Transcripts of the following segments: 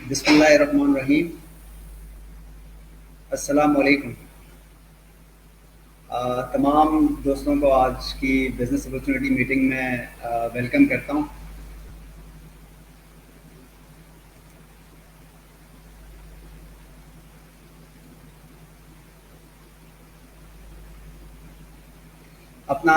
बिस्मिल्लाहिर्रहमानिर्रहीम। अस्सलाम वालेकुम। तमाम दोस्तों को आज की बिज़नेस अपॉर्चुनिटी मीटिंग में वेलकम करता हूँ। अपना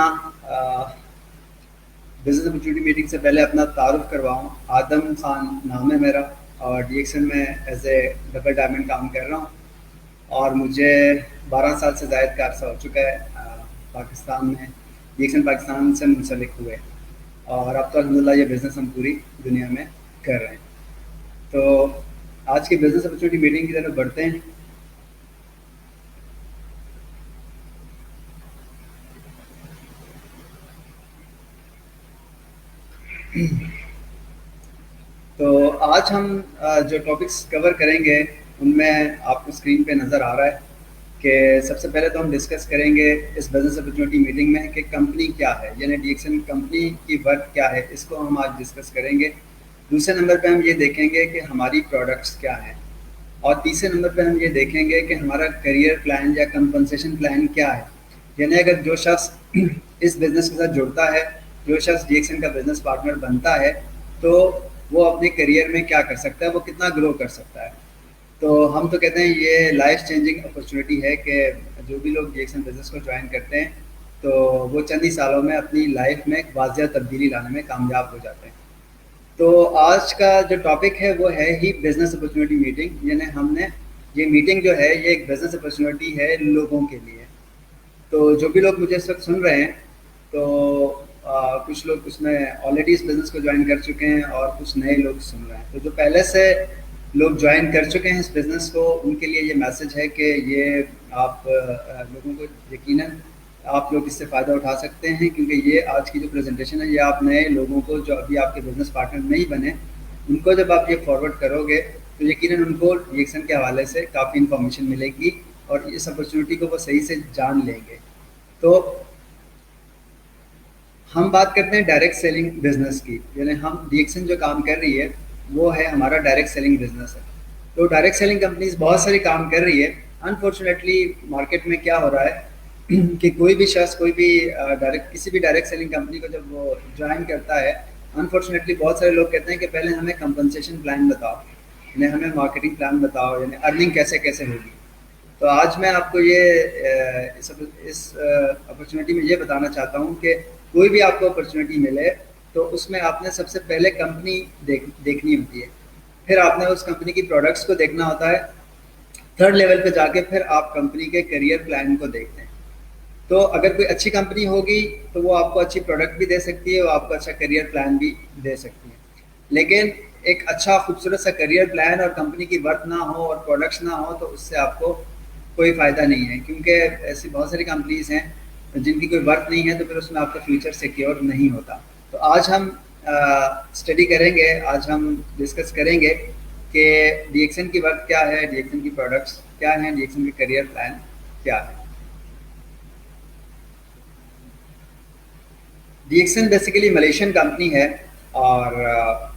बिज़नेस अपॉर्चुनिटी मीटिंग से पहले अपना तारुफ करवाऊँ। आदम खान नाम है मेरा और डीएक्सन में एज ए डबल डायमंड काम कर रहा हूँ और मुझे 12 साल से ज़ायद का अरसा हो चुका है पाकिस्तान में। डीएक्सन पाकिस्तान से मुंसलिक हुए और अब तो अल्हम्दुलिल्लाह ये बिज़नेस हम पूरी दुनिया में कर रहे हैं। तो आज की बिज़नेस अपॉर्चुनिटी मीटिंग की तरफ बढ़ते हैं। तो आज हम जो टॉपिक्स कवर करेंगे उनमें आपको स्क्रीन पे नज़र आ रहा है कि सबसे पहले तो हम डिस्कस करेंगे इस बिज़नेस अपॉर्चुनिटी मीटिंग में कि कंपनी क्या है, यानी डीएक्सन कंपनी की वर्क क्या है, इसको हम आज डिस्कस करेंगे। दूसरे नंबर पे हम ये देखेंगे कि हमारी प्रोडक्ट्स क्या हैं और तीसरे नंबर पे हम ये देखेंगे कि हमारा करियर प्लान या कंपनसेशन प्लान क्या है। यानी अगर जो शख्स इस बिज़नेस के साथ जुड़ता है, जो शख्स डीएक्सन का बिज़नेस पार्टनर बनता है, तो वो अपने करियर में क्या कर सकता है, वो कितना ग्रो कर सकता है। तो हम तो कहते हैं ये लाइफ चेंजिंग अपॉर्चुनिटी है कि जो भी लोग डीएक्सन बिज़नेस को ज्वाइन करते हैं तो वो चंद ही सालों में अपनी लाइफ में एक वाजिया तब्दीली लाने में कामयाब हो जाते हैं। तो आज का जो टॉपिक है वो है ही बिज़नेस अपॉर्चुनिटी मीटिंग, यानी हमने ये मीटिंग जो है ये एक बिज़नेस अपॉर्चुनिटी है लोगों के लिए। तो जो भी लोग मुझे इस वक्त सुन रहे हैं तो कुछ लोग उसमें ऑलरेडी इस बिज़नेस को ज्वाइन कर चुके हैं और कुछ नए लोग सुन रहे हैं। तो जो पहले से लोग ज्वाइन कर चुके हैं इस बिज़नेस को, उनके लिए ये मैसेज है कि ये आप लोगों को यकीनन आप लोग इससे फ़ायदा उठा सकते हैं, क्योंकि ये आज की जो प्रेजेंटेशन है ये आप नए लोगों को जो अभी आपके बिज़नेस पार्टनर नहीं बने, उनको जब आप ये फॉरवर्ड करोगे तो यकीनन उनको डीएक्सन के हवाले से काफ़ी इन्फॉर्मेशन मिलेगी और इस अपॉर्चुनिटी को वो सही से जान लेंगे। तो हम बात करते हैं डायरेक्ट सेलिंग बिज़नेस की, यानी हम डीएक्सन जो काम कर रही है वो है हमारा डायरेक्ट सेलिंग बिज़नेस है। तो डायरेक्ट सेलिंग कंपनीज बहुत सारी काम कर रही है। अनफॉर्चुनेटली मार्केट में क्या हो रहा है कि कोई भी शख्स कोई भी डायरेक्ट किसी भी डायरेक्ट सेलिंग कंपनी को जब वो ज्वाइन करता है, अनफॉर्चुनेटली बहुत सारे लोग कहते हैं कि पहले हमें कंपनसेशन प्लान बताओ, यानी हमें मार्केटिंग प्लान बताओ, यानी अर्निंग कैसे कैसे होगी। तो आज मैं आपको ये इस अपॉर्चुनिटी में ये बताना चाहता हूँ कि कोई भी आपको अपॉर्चुनिटी मिले तो उसमें आपने सबसे पहले कंपनी देखनी होती है, फिर आपने उस कंपनी की प्रोडक्ट्स को देखना होता है, थर्ड लेवल पे जाके फिर आप कंपनी के करियर प्लान को देखते हैं। तो अगर कोई अच्छी कंपनी होगी तो वो आपको अच्छी प्रोडक्ट भी दे सकती है, वो आपको अच्छा करियर प्लान भी दे सकती है। लेकिन एक अच्छा खूबसूरत सा करियर प्लान और कंपनी की वर्थ ना हो और प्रोडक्ट्स ना हो तो उससे आपको कोई फ़ायदा नहीं है, क्योंकि ऐसी बहुत सारी कंपनीज़ हैं जिनकी कोई वर्थ नहीं है तो फिर उसमें आपका फ्यूचर सिक्योर नहीं होता। तो आज हम स्टडी करेंगे, आज हम डिस्कस करेंगे कि डीएक्सन की वर्थ क्या है, डीएक्सन की प्रोडक्ट्स क्या हैं, डीएक्सन की करियर प्लान क्या है। डीएक्सन बेसिकली मलेशियन कंपनी है और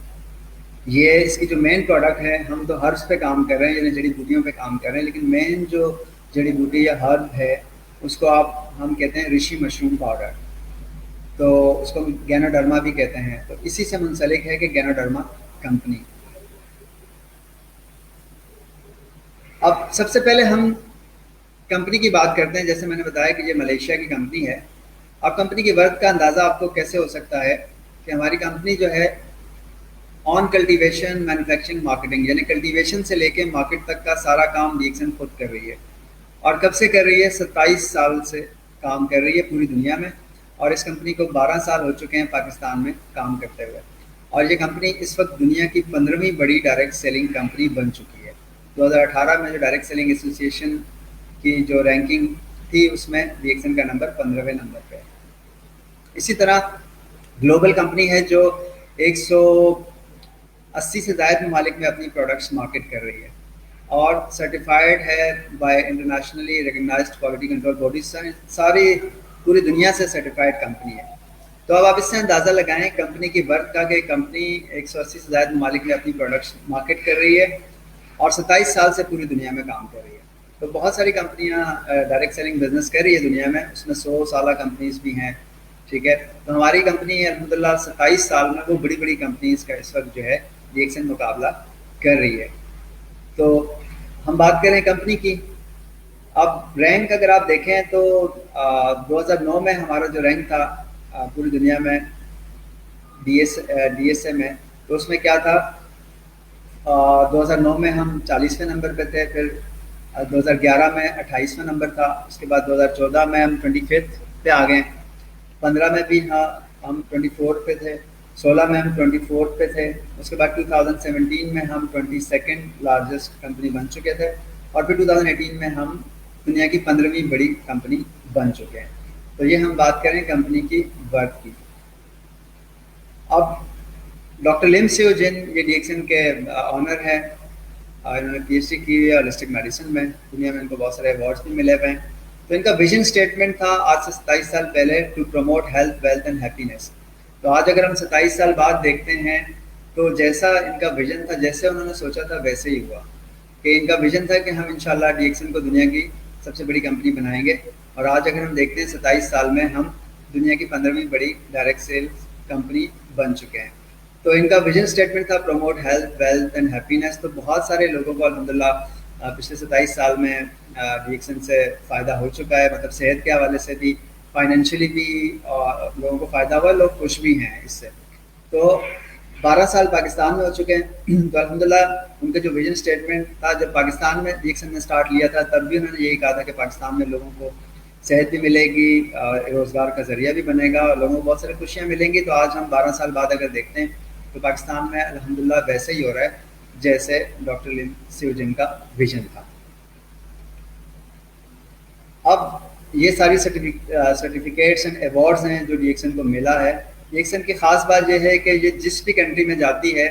ये इसकी जो मेन प्रोडक्ट है, हम तो हर्ब्स पे काम कर रहे हैं, यानी जड़ी बूटियों पे काम कर रहे हैं, लेकिन मेन जो जड़ी बूटी या हर्ब है उसको हम कहते हैं ऋषि मशरूम पाउडर। तो उसको गैनोडर्मा भी कहते हैं, तो इसी से मुंसलिक है कि गैनोडर्मा कंपनी। अब सबसे पहले हम कंपनी की बात करते हैं। जैसे मैंने बताया कि ये मलेशिया की कंपनी है। अब कंपनी की वर्थ का अंदाज़ा आपको कैसे हो सकता है कि हमारी कंपनी जो है ऑन कल्टीवेशन मैन्युफैक्चरिंग मार्केटिंग, यानी कल्टीवेशन से लेके मार्केट तक का सारा काम डीएक्सन खुद कर रही है। और कब से कर रही है? 27 साल से काम कर रही है पूरी दुनिया में, और इस कंपनी को 12 साल हो चुके हैं पाकिस्तान में काम करते हुए। और ये कंपनी इस वक्त दुनिया की 15वीं बड़ी डायरेक्ट सेलिंग कंपनी बन चुकी है। 2018 में जो डायरेक्ट सेलिंग एसोसिएशन की जो रैंकिंग थी उसमें डीएक्सन का नंबर 15वें नंबर पे है। इसी तरह ग्लोबल कंपनी है जो 180 से ज़ायद ममालिक में अपनी प्रोडक्ट्स मार्केट कर रही है और सर्टिफाइड है by internationally recognised quality control bodies. सारी पूरी दुनिया से सर्टिफाइड कंपनी है। तो अब आप इससे अंदाज़ा लगाएं कंपनी की वर्थ का कि कंपनी 180 से ज़्यादा ममालिक में अपनी प्रोडक्ट्स मार्केट कर रही है और 27 साल से पूरी दुनिया में काम कर रही है। तो बहुत सारी कंपनियां डायरेक्ट सेलिंग बिजनेस कर रही है दुनिया में, उसमें 100 साल कंपनीज भी हैं। ठीक है, तो हमारी कंपनी अल्हम्दुलिल्लाह 27 साल में वो बड़ी बड़ी कंपनीज का इस वक्त जो है रिएक्शन मुकाबला कर रही है। तो हम बात करें कंपनी की, अब रैंक अगर आप देखें तो 2009 में हमारा जो रैंक था पूरी दुनिया में डीएसए में, तो उसमें क्या था, 2009 में हम 40वें नंबर पे थे, फिर 2011 में 28वां नंबर था, उसके बाद 2014 में हम 25th पे आ गए, 15 में भी हाँ हम 24 पे थे, 16 में हम 24 पे थे, उसके बाद 2017 में हम 22nd लार्जेस्ट कंपनी बन चुके थे और फिर 2018 में हम दुनिया की 15वीं बड़ी कंपनी बन चुके हैं। तो ये हम बात करें कंपनी की वर्थ की। अब डॉक्टर लिम सियो जिन ये डीएक्सन के ऑनर हैं, इन्होंने पीएचडी की है होलिस्टिक मेडिसिन में, दुनिया में इनको बहुत सारे अवार्ड्स भी मिले हुए हैं। तो इनका विजन स्टेटमेंट था आज से 27 साल पहले, to promote health wealth and happiness. तो आज अगर हम 27 साल बाद देखते हैं तो जैसा इनका विजन था, जैसे उन्होंने सोचा था वैसे ही हुआ कि इनका विजन था कि हम इंशाल्लाह डीएक्सन को दुनिया की सबसे बड़ी कंपनी बनाएंगे। और आज अगर हम देखते हैं 27 साल में हम दुनिया की 15वीं बड़ी डायरेक्ट सेल्स कंपनी बन चुके हैं। तो इनका विजन स्टेटमेंट था promote health wealth and happiness. तो बहुत सारे लोगों को अल्हम्दुलिल्लाह पिछले 27 साल में डीएक्सन से फ़ायदा हो चुका है, मतलब सेहत के हवाले से भी, फाइनेंशियली भी लोगों को फ़ायदा हुआ, लोग खुश भी हैं इससे। तो 12 साल पाकिस्तान में हो चुके हैं। तो अल्हम्दुलिल्लाह उनका जो विजन स्टेटमेंट था, जब पाकिस्तान में डीएक्सन ने स्टार्ट लिया था तब भी उन्होंने यही कहा था कि पाकिस्तान में लोगों को सेहत भी मिलेगी, रोज़गार का ज़रिया भी बनेगा और लोगों को बहुत सारी खुशियाँ मिलेंगी। तो आज हम 12 साल बाद अगर देखते हैं तो पाकिस्तान में अल्हम्दुलिल्लाह वैसे ही हो रहा है जैसे डॉक्टर लिम सियो जिन का विजन था। अब ये सारी सर्टिफिकेट्स एंड अवार्ड्स हैं जो डीएक्सन को मिला है। डीएक्सन की ख़ास बात यह है कि ये जिस भी कंट्री में जाती है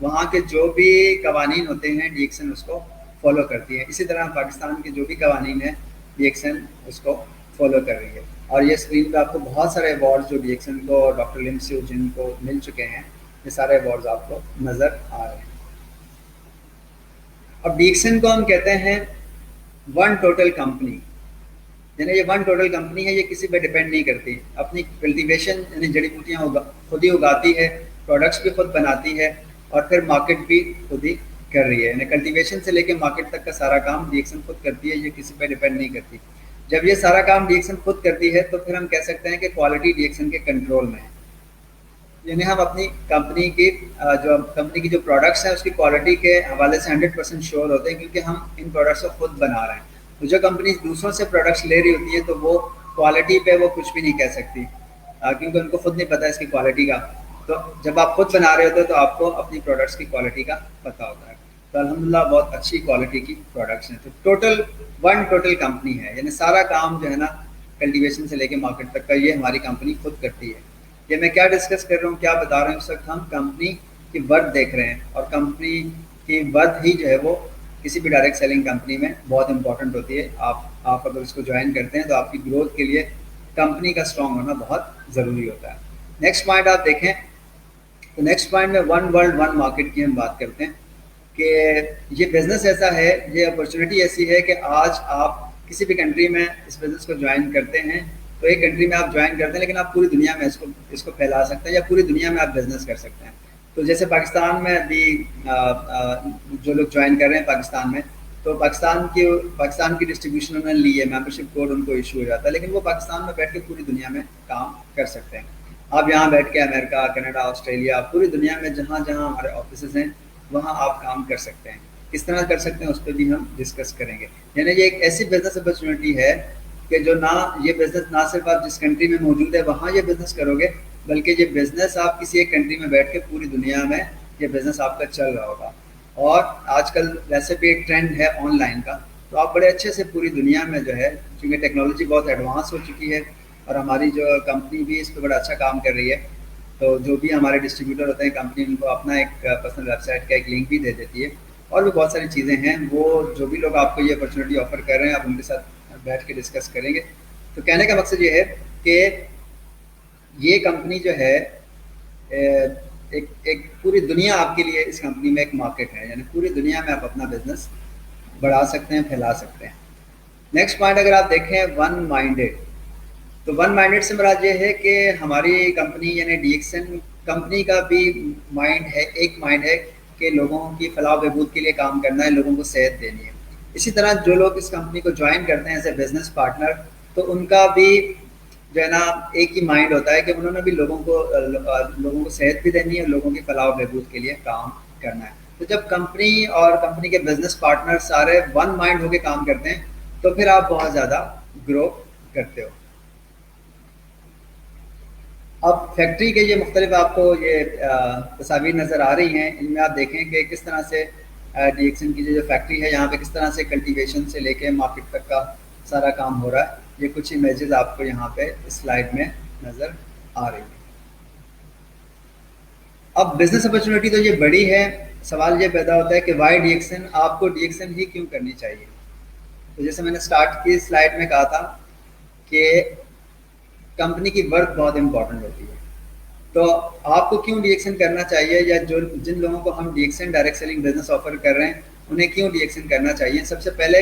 वहाँ के जो भी कवानीन होते हैं डीएक्सन उसको फॉलो करती है। इसी तरह पाकिस्तान के जो भी कवानीन है डीएक्सन उसको फॉलो कर रही है। और ये स्क्रीन पे आपको बहुत सारे अवार्ड्स जो डीएक्सन को और डॉक्टर लिम सियो जिन को मिल चुके हैं, ये सारे अवार्ड्स आपको नज़र आ रहे हैं। अब डीएक्सन को हम कहते हैं वन टोटल कंपनी, यानी ये वन टोटल कंपनी है, ये किसी पे डिपेंड नहीं करती। अपनी कल्टीवेशन यानी जड़ी बूटियाँ खुद ही उगाती है, प्रोडक्ट्स भी खुद बनाती है और फिर मार्केट भी खुद ही कर रही है। यानी कल्टीवेशन से लेकर मार्केट तक का सारा काम डीएक्सन खुद करती है, ये किसी पे डिपेंड नहीं करती। जब ये सारा काम डीएक्सन खुद करती है तो फिर हम कह सकते हैं कि क्वालिटी डीएक्सन के कंट्रोल में है। यानी हम अपनी कंपनी की जो प्रोडक्ट्स हैं उसकी क्वालिटी के हवाले से 100% श्योर होते हैं, क्योंकि हम इन प्रोडक्ट्स को खुद बना रहे हैं। तो जो कंपनी दूसरों से प्रोडक्ट्स ले रही होती है तो वो क्वालिटी पे वो कुछ भी नहीं कह सकती, क्योंकि उनको खुद नहीं पता इसकी क्वालिटी का। तो जब आप खुद बना रहे होते हो तो आपको अपनी प्रोडक्ट्स की क्वालिटी का पता होता है। तो अल्हम्दुलिल्लाह बहुत अच्छी क्वालिटी की प्रोडक्ट्स हैं। तो वन टोटल कंपनी है, यानी सारा काम जो है ना कल्टीवेशन से लेके मार्केट तक का ये हमारी कंपनी खुद करती है। ये मैं क्या डिस्कस कर रहा हूँ, क्या बता रहा हूँ, इस वक्त हम कंपनी की वर्थ देख रहे हैं और कंपनी की वर्थ ही जो है वो किसी भी डायरेक्ट सेलिंग कंपनी में बहुत इंपॉर्टेंट होती है। आप अगर उसको ज्वाइन करते हैं तो आपकी ग्रोथ के लिए कंपनी का स्ट्रॉन्ग होना बहुत ज़रूरी होता है। नेक्स्ट पॉइंट आप देखें तो नेक्स्ट पॉइंट में वन वर्ल्ड वन मार्केट की हम बात करते हैं कि ये बिज़नेस ऐसा है, ये अपॉर्चुनिटी ऐसी है कि आज आप किसी भी कंट्री में इस बिज़नेस को ज्वाइन करते हैं तो एक कंट्री में आप ज्वाइन करते हैं लेकिन आप पूरी दुनिया में इसको फैला सकते हैं या पूरी दुनिया में आप बिज़नेस कर सकते हैं। तो जैसे पाकिस्तान में अभी जो लोग ज्वाइन कर रहे हैं पाकिस्तान में, तो पाकिस्तान की डिस्ट्रीब्यूशन उन्होंने ली है, मेंबरशिप कोड उनको इशू हो जाता है, लेकिन वो पाकिस्तान में बैठ के पूरी दुनिया में काम कर सकते हैं। आप यहाँ बैठ के अमेरिका, कनाडा, ऑस्ट्रेलिया, पूरी दुनिया में जहाँ जहाँ हमारे ऑफिस हैं वहाँ आप काम कर सकते हैं। किस तरह कर सकते हैं उस पर भी हम डिस्कस करेंगे। यानी ये एक ऐसी बिजनेस अपॉर्चुनिटी है कि जो ये बिज़नेस ना सिर्फ आप जिस कंट्री में मौजूद है वहाँ ये बिज़नेस करोगे, बल्कि ये बिज़नेस आप किसी एक कंट्री में बैठ के पूरी दुनिया में ये बिज़नेस आपका चल रहा होगा। और आजकल वैसे भी एक ट्रेंड है ऑनलाइन का, तो आप बड़े अच्छे से पूरी दुनिया में जो है, क्योंकि टेक्नोलॉजी बहुत एडवांस हो चुकी है और हमारी जो कंपनी भी इस पर बड़ा अच्छा काम कर रही है, तो जो भी हमारे डिस्ट्रीब्यूटर होते हैं कंपनी उनको अपना एक पर्सनल वेबसाइट का एक लिंक भी दे देती है और भी बहुत सारी चीज़ें हैं। वो जो भी लोग आपको ये अपॉर्चुनिटी ऑफर कर रहे हैं आप उनके साथ बैठ के डिस्कस करेंगे। तो कहने का मकसद ये है कि ये कंपनी जो है एक एक पूरी दुनिया आपके लिए, इस कंपनी में एक मार्केट है, यानी पूरी दुनिया में आप अपना बिजनेस बढ़ा सकते हैं, फैला सकते हैं। नेक्स्ट पॉइंट अगर आप देखें, वन माइंडेड। तो वन माइंडेड से मुराद ये है कि हमारी कंपनी यानी डीएक्सन कंपनी का भी माइंड है, एक माइंड है कि लोगों की फलाह बहबूद के लिए काम करना है, लोगों को सेहत देनी है। इसी तरह जो लोग इस कंपनी को ज्वाइन करते हैं एज ए बिजनेस पार्टनर, तो उनका भी जो है ना एक ही माइंड होता है कि उन्होंने भी लोगों को सेहत भी देनी है, लोगों की फलाह बहबूद के लिए काम करना है। तो जब कंपनी और कंपनी के बिजनेस पार्टनर सारे वन माइंड होकर काम करते हैं, तो फिर आप बहुत ज़्यादा ग्रो करते हो। अब फैक्ट्री के ये मुख्तलिफ आपको ये तस्वीर नज़र आ रही हैं, इनमें आप देखें कि किस तरह से डीएक्सन की जो फैक्ट्री है, यहाँ पे किस तरह से कल्टीवेशन से लेके मार्केट तक का सारा काम हो रहा है। ये कुछ इमेजेस आपको यहाँ पे इस स्लाइड में नज़र आ रही है। अब बिजनेस अपॉर्चुनिटी तो ये बड़ी है, सवाल ये पैदा होता है कि वाई डीएक्सन, आपको डीएक्सन ही क्यों करनी चाहिए। तो जैसे मैंने स्टार्ट की स्लाइड में कहा था कि कंपनी की वर्थ बहुत इंपॉर्टेंट होती है। तो आपको क्यों डीएक्सन करना चाहिए, या जो जिन लोगों को हम डीएक्सन डायरेक्ट सेलिंग बिजनेस ऑफर कर रहे हैं उन्हें क्यों डीएक्सन करना चाहिए। सबसे पहले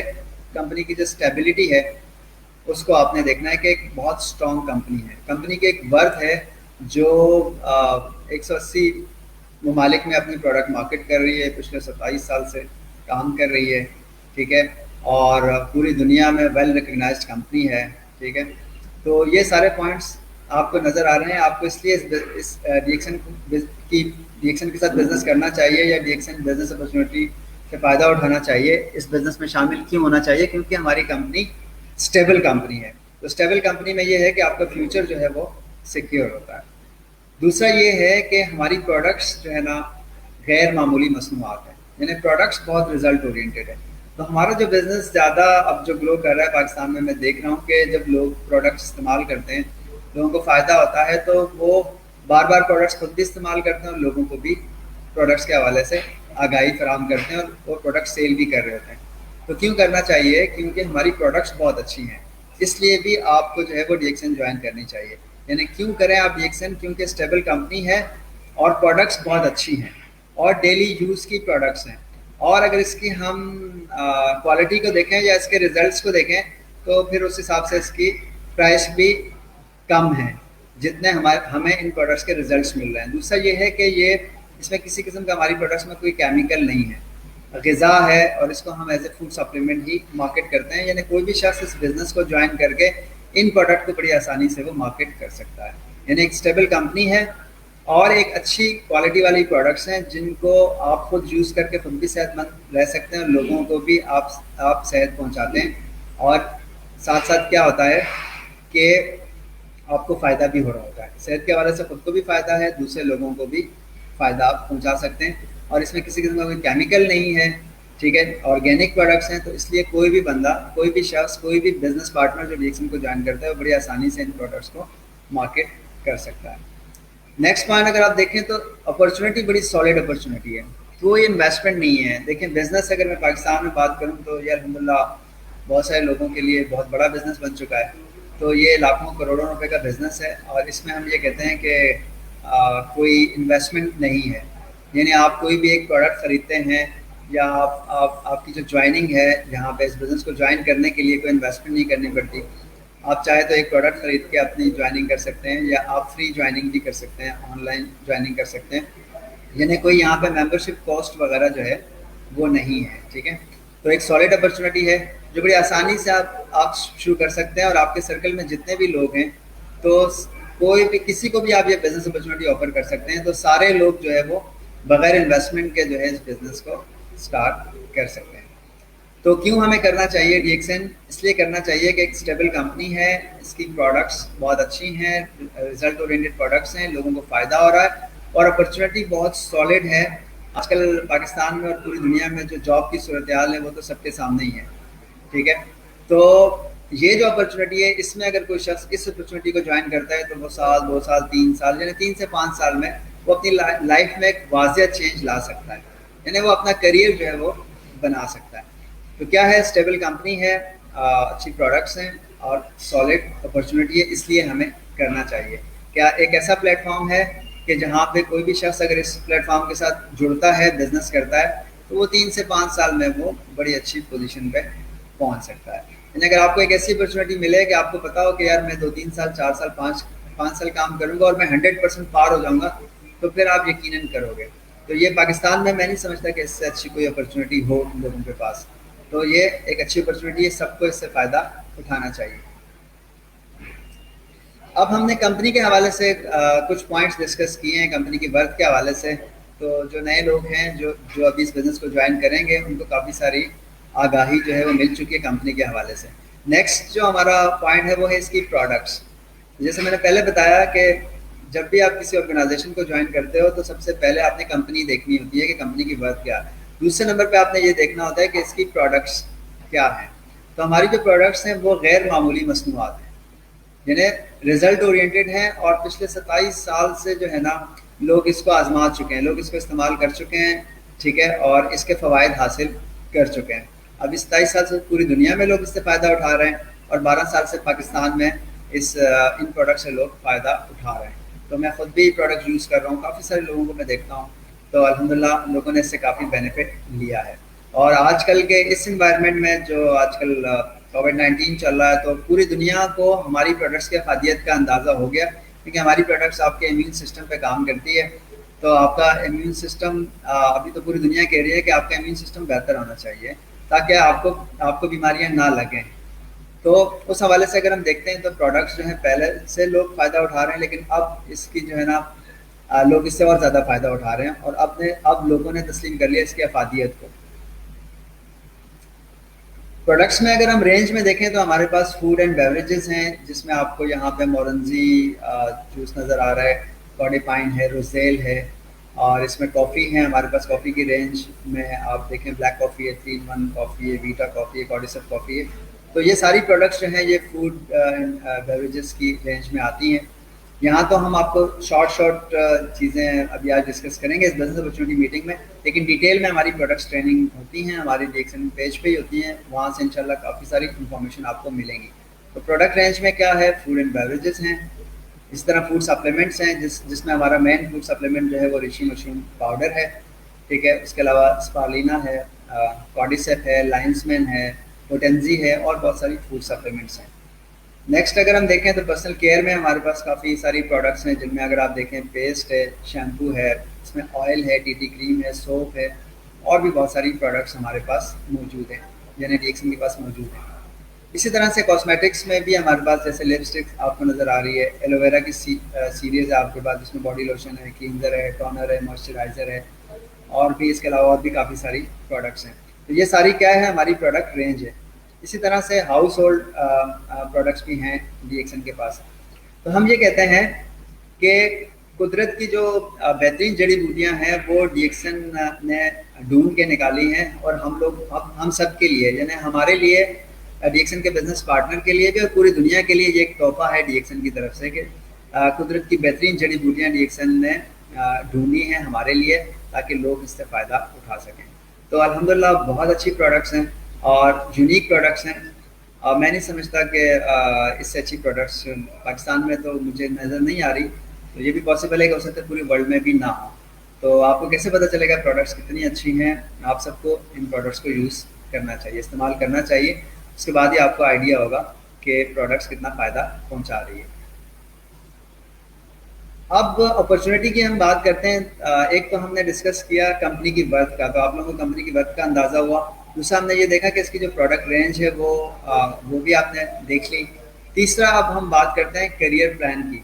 कंपनी की जो स्टेबिलिटी है उसको आपने देखना है कि एक बहुत स्ट्रॉन्ग कंपनी है, कंपनी की एक वर्थ है जो 180 ममालिक में अपनी प्रोडक्ट मार्केट कर रही है, पिछले 27 साल से काम कर रही है, ठीक है, और पूरी दुनिया में वेल रिकग्नाइज्ड कंपनी है, ठीक है। तो ये सारे पॉइंट्स आपको नज़र आ रहे हैं। आपको इसलिए इस डीएक्सन के साथ बिजनेस करना चाहिए, या डीएक्सन बिजनेस अपॉर्चुनिटी से फ़ायदा उठाना चाहिए, इस बिज़नेस में शामिल क्यों होना चाहिए, क्योंकि हमारी कंपनी स्टेबल कंपनी है। तो स्टेबल कंपनी में ये है कि आपका फ्यूचर जो है वो सिक्योर होता है। दूसरा ये है कि हमारी प्रोडक्ट्स जो है ना गैर मामूली मसनूआत है, यानी प्रोडक्ट्स बहुत रिजल्ट ओरिएंटेड है। तो हमारा जो बिज़नेस ज़्यादा अब जो ग्रो कर रहा है पाकिस्तान में, मैं देख रहा हूँ कि जब लोग प्रोडक्ट्स इस्तेमाल करते हैं, लोगों को फ़ायदा होता है, तो वो बार बार प्रोडक्ट्स खुद भी इस्तेमाल करते हैं और लोगों को भी प्रोडक्ट्स के हवाले से आगाही फराहम करते हैं, और वो प्रोडक्ट सेल भी कर रहे होते हैं। तो क्यों करना चाहिए, क्योंकि हमारी प्रोडक्ट्स बहुत अच्छी हैं, इसलिए भी आपको जो है वो डीएक्सन ज्वाइन करनी चाहिए। यानी क्यों करें आप डीएक्सन, क्योंकि स्टेबल कंपनी है और प्रोडक्ट्स बहुत अच्छी हैं और डेली यूज़ की प्रोडक्ट्स हैं। और अगर इसकी हम क्वालिटी को देखें या इसके रिजल्ट्स को देखें, तो फिर उस हिसाब से इसकी प्राइस भी कम है जितने हमें इन प्रोडक्ट्स के रिजल्ट्स मिल रहे हैं। दूसरा ये है कि ये इसमें किसी किस्म का हमारी प्रोडक्ट्स में कोई केमिकल नहीं है, ग़िज़ा है, और इसको हम एज ए फूड सप्लीमेंट ही मार्केट करते हैं। यानी कोई भी शख्स इस बिज़नेस को ज्वाइन करके इन प्रोडक्ट को बड़ी आसानी से वो मार्केट कर सकता है। यानी एक स्टेबल कंपनी है और एक अच्छी क्वालिटी वाली प्रोडक्ट्स हैं जिनको आप खुद यूज़ करके खुद भी सेहतमंद रह सकते हैं और लोगों को भी आप सेहत पहुंचाते हैं। और साथ साथ क्या होता है कि आपको फ़ायदा भी हो रहा होता है, सेहत के हवाले से खुद को भी फ़ायदा है, दूसरे लोगों को भी फ़ायदा आप पहुँचा सकते हैं। और इसमें किसी किस्म का कोई केमिकल नहीं है, ठीक है, ऑर्गेनिक प्रोडक्ट्स हैं। तो इसलिए कोई भी बंदा, कोई भी शख्स, कोई भी बिजनेस पार्टनर जो डीएक्सन को ज्वाइन करता है वो बड़ी आसानी से इन प्रोडक्ट्स को मार्केट कर सकता है। नेक्स्ट पॉइंट अगर आप देखें तो अपॉर्चुनिटी बड़ी सॉलिड अपॉर्चुनिटी है, कोई इन्वेस्टमेंट नहीं है। देखें बिजनेस अगर मैं पाकिस्तान में बात करूँ तो ये अल्हम्दुलिल्लाह बहुत सारे लोगों के लिए बहुत बड़ा बिजनेस बन चुका है। तो ये लाखों करोड़ों रुपए का बिजनेस है और इसमें हम ये कहते हैं कि कोई इन्वेस्टमेंट नहीं है। यानी आप कोई भी एक प्रोडक्ट ख़रीदते हैं या आपकी जो ज्वाइनिंग है, यहाँ पे इस बिज़नेस को ज्वाइन करने के लिए कोई इन्वेस्टमेंट नहीं करनी पड़ती। आप चाहे तो एक प्रोडक्ट ख़रीद के अपनी ज्वाइनिंग कर सकते हैं, या आप फ्री ज्वाइनिंग भी कर सकते हैं, ऑनलाइन ज्वाइनिंग कर सकते हैं। यानी कोई यहाँ पे मेंबरशिप कॉस्ट वगैरह जो है वो नहीं है, ठीक है। तो एक सॉलिड अपॉर्चुनिटी है जो बड़ी आसानी से आप शुरू कर सकते हैं, और आपके सर्कल में जितने भी लोग हैं, तो कोई भी किसी को भी आप ये बिज़नेस अपॉर्चुनिटी ऑफर कर सकते हैं। तो सारे लोग जो है वो बगैर इन्वेस्टमेंट के जो है इस बिज़नेस को स्टार्ट कर सकते हैं। तो क्यों हमें करना चाहिए डीएक्सन, इसलिए करना चाहिए कि एक स्टेबल कंपनी है, इसकी प्रोडक्ट्स बहुत अच्छी हैं, रिजल्ट ओरिएंटेड प्रोडक्ट्स हैं, लोगों को फ़ायदा हो रहा है और अपॉर्चुनिटी बहुत सॉलिड है। आजकल पाकिस्तान में और पूरी दुनिया में जो जॉब की सूरत हाल है वो तो सबके सामने ही है, ठीक है। तो ये जो अपॉर्चुनिटी है, इसमें अगर कोई शख्स इस अपॉर्चुनिटी को ज्वाइन करता है तो वो साल, 2 साल, 3 साल, यानी 3 से 5 साल में वो अपनी लाइफ में एक वाज़िया चेंज ला सकता है, यानी वो अपना करियर जो है वो बना सकता है। तो क्या है, स्टेबल कंपनी है, अच्छी प्रोडक्ट्स हैं और सॉलिड अपॉर्चुनिटी है, इसलिए हमें करना चाहिए। क्या एक ऐसा प्लेटफॉर्म है कि जहाँ पे कोई भी शख्स अगर इस प्लेटफॉर्म के साथ जुड़ता है, बिजनेस करता है, तो वो 3 से 5 साल में वो बड़ी अच्छी पोजीशन पे पहुँच सकता है। यानी अगर आपको एक ऐसी अपॉर्चुनिटी मिले कि आपको पता हो कि यार मैं 2-3 साल, 4 साल, 5 साल काम करूँगा और मैं 100% पार हो जाऊँगा, तो फिर आप यकीनन करोगे। तो ये पाकिस्तान में मैं नहीं समझता कि इससे अच्छी कोई अपॉर्चुनिटी हो उन लोगों के पास। तो ये एक अच्छी अपॉर्चुनिटी है, सबको इससे फ़ायदा उठाना चाहिए। अब हमने कंपनी के हवाले से कुछ पॉइंट्स डिस्कस किए हैं कंपनी की वर्थ के हवाले से। तो जो नए लोग हैं जो जो अभी इस बिज़नेस को ज्वाइन करेंगे, उनको काफ़ी सारी आगाही जो है वो मिल चुकी है कंपनी के हवाले से। नेक्स्ट जो हमारा पॉइंट है वो है इसकी प्रोडक्ट्स। जैसे मैंने पहले बताया कि जब भी आप किसी ऑर्गेनाइजेशन को ज्वाइन करते हो तो सबसे पहले आपने कंपनी देखनी होती है कि कंपनी की वर्थ क्या है। दूसरे नंबर पे आपने ये देखना होता है कि इसकी प्रोडक्ट्स क्या हैं। तो हमारी जो प्रोडक्ट्स हैं वो गैर मामूली मसनूआत हैं, यानी रिजल्ट ओरिएंटेड हैं, और पिछले 27 साल से जो है ना लोग इसको आजमा चुके हैं, लोग इसको इस्तेमाल कर चुके हैं, ठीक है, और इसके फ़वाइद हासिल कर चुके हैं। अभी 27 साल से पूरी दुनिया में लोग इससे फ़ायदा उठा रहे हैं, और 12 साल से पाकिस्तान में इन प्रोडक्ट से लोग फ़ायदा उठा रहे हैं। तो मैं ख़ुद भी प्रोडक्ट यूज़ कर रहा हूँ, काफ़ी सारे लोगों को मैं देखता हूँ, तो अल्हम्दुलिल्लाह लोगों ने इससे काफ़ी बेनिफिट लिया है। और आजकल के इस इन्वायरमेंट में जो आजकल कोविड-19 चल रहा है, तो पूरी दुनिया को हमारी प्रोडक्ट्स की अफादियत का अंदाज़ा हो गया, क्योंकि हमारी प्रोडक्ट्स आपके इम्यून सिस्टम पे काम करती है। तो आपका इम्यून सिस्टम अभी तो पूरी दुनिया कह रही है कि आपका इम्यून सिस्टम बेहतर होना चाहिए ताकि आपको आपको बीमारियां ना लगें। तो उस हवाले से अगर हम देखते हैं तो प्रोडक्ट्स जो हैं पहले से लोग फ़ायदा उठा रहे हैं, लेकिन अब इसकी जो है ना लोग इससे और ज़्यादा फ़ायदा उठा रहे हैं, और अब लोगों ने तस्लीम कर लिया इसकी अफादियत को। प्रोडक्ट्स में अगर हम रेंज में देखें तो हमारे पास फूड एंड बेवरेजेस हैं, जिसमें आपको यहाँ पे मोरंजी जूस नज़र आ रहा है, कॉर्डिपाइन है, रोज़ेल है, और इसमें कॉफ़ी है। हमारे पास कॉफ़ी की रेंज में आप देखें ब्लैक कॉफ़ी है, 3-in-1 कॉफ़ी है, वीटा कॉफ़ी है, कॉर्डिसप कॉफ़ी है। तो ये सारी प्रोडक्ट्स जो हैं ये फूड एंड बेवरेजेस की रेंज में आती हैं। यहाँ तो हम आपको शॉर्ट चीज़ें अभी आज डिस्कस करेंगे इस बिजनेस अपॉर्चुनिटी मीटिंग में, लेकिन डिटेल में हमारी प्रोडक्ट्स ट्रेनिंग होती हैं, हमारी डिएक्शन पेज पे ही होती हैं, वहाँ से इंशाल्लाह काफ़ी सारी इन्फॉर्मेशन आपको मिलेंगी। तो प्रोडक्ट रेंज में क्या है, फूड एंड बेवरेजेस हैं, इस तरह फूड सप्लीमेंट्स हैं, जिसमें हमारा मेन फूड सप्लीमेंट जो है वो ऋषि मशरूम पाउडर है, ठीक है। उसके अलावा स्पालिना है, कॉर्डिसेप है, लाइन्समैन है, पोटेंजी है, और बहुत सारी फूड सप्लीमेंट्स हैं। नेक्स्ट अगर हम देखें तो पर्सनल केयर में हमारे पास काफ़ी सारी प्रोडक्ट्स हैं, जिनमें अगर आप देखें पेस्ट है, शैम्पू है, इसमें ऑयल है, टीटी क्रीम है, सोप है, और भी बहुत सारी प्रोडक्ट्स हमारे पास मौजूद हैं, यानी डीएक्सन के पास मौजूद हैं। इसी तरह से कॉस्मेटिक्स में भी हमारे पास जैसे लिपस्टिक आपको नज़र आ रही है, एलोवेरा की सीरीज़ है आपके पास, जिसमें बॉडी लोशन है, क्लींजर है, टोनर है, मॉइस्चराइज़र है, और भी इसके अलावा और भी काफ़ी सारी प्रोडक्ट्स हैं। तो ये सारी क्या है, हमारी प्रोडक्ट रेंज है। इसी तरह से हाउस होल्ड प्रोडक्ट्स भी हैं डीएक्सन के पास। तो हम ये कहते हैं कि कुदरत की जो बेहतरीन जड़ी बूटियाँ हैं वो डीएक्सन ने ढूंढ के निकाली हैं, और हम सब के लिए, यानी हमारे लिए, डीएक्सन के बिजनेस पार्टनर के लिए भी, और पूरी दुनिया के लिए ये एक तोहफा है डीएक्सन की तरफ से कि कुदरत की बेहतरीन जड़ी बूटियाँ डीएक्सन ने ढूंढी हैं हमारे लिए, ताकि लोग इससे फ़ायदा उठा सकें। तो अल्हम्दुलिल्लाह बहुत अच्छी प्रोडक्ट्स हैं और यूनिक प्रोडक्ट्स हैं। मैं नहीं समझता कि इससे अच्छी प्रोडक्ट्स पाकिस्तान में तो मुझे नज़र नहीं आ रही। तो ये भी पॉसिबल है कि हो सकता है पूरी वर्ल्ड में भी ना हो। तो आपको कैसे पता चलेगा प्रोडक्ट्स कितनी अच्छी हैं? आप सबको इन प्रोडक्ट्स को यूज़ करना चाहिए, इस्तेमाल करना चाहिए। उसके बाद ही आपको आइडिया होगा कि प्रोडक्ट्स कितना फ़ायदा पहुँचा रही है। अब अपॉर्चुनिटी की हम बात करते हैं। एक तो हमने डिस्कस किया कंपनी की वर्थ का, तो आप लोगों को कंपनी की वर्थ का अंदाज़ा हुआ। दूसरा हमने ये देखा कि इसकी जो प्रोडक्ट रेंज है वो भी आपने देख ली। तीसरा अब हम बात करते हैं करियर प्लान की,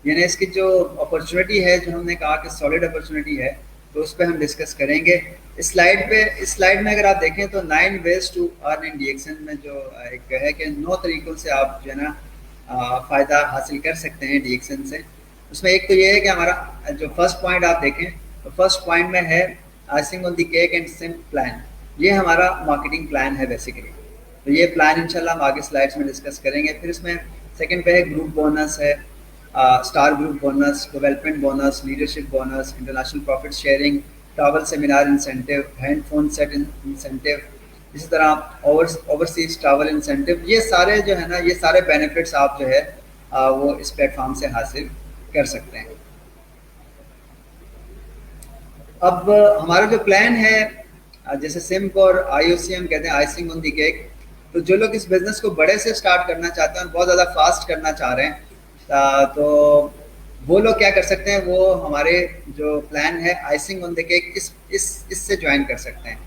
यानी इसकी जो अपॉर्चुनिटी है, जो हमने कहा कि सॉलिड अपॉर्चुनिटी है, तो उस पर हम डिस्कस करेंगे। इस स्लाइड में अगर आप देखें तो 9 वेज टू अर्न इन डीएक्सन में जो एक है कि 9 तरीक़ों से आप जो है ना फ़ायदा हासिल कर सकते हैं डीएक्सन से। उसमें एक तो ये है कि हमारा जो फर्स्ट पॉइंट आप देखें तो फर्स्ट पॉइंट में है icing on the cake and SIM plan. ये हमारा मार्केटिंग प्लान है बेसिकली। तो ये प्लान इंशाल्लाह हम आगे स्लाइड्स में डिस्कस करेंगे। फिर इसमें सेकंड पे है ग्रुप बोनस है, star group bonus, development bonus, leadership bonus, international profit sharing, travel seminar incentive, handphone set incentive, इसी तरह ओवरसीज ट्रैवल इंसेंटिव। ये सारे जो है ना, ये सारे बेनिफिट्स आप जो है वो इस प्लेटफॉर्म से हासिल कर सकते हैं। अब हमारा जो प्लान है, जैसे सिम्प और आईओसी हम कहते हैं आइसिंग ऑन दी केक, तो जो लोग इस बिज़नेस को बड़े से स्टार्ट करना चाहते हैं और बहुत ज़्यादा फास्ट करना चाह रहे हैं, तो वो लोग क्या कर सकते हैं, वो हमारे जो प्लान है आइसिंग ऑन द केक इससे ज्वाइन कर सकते हैं।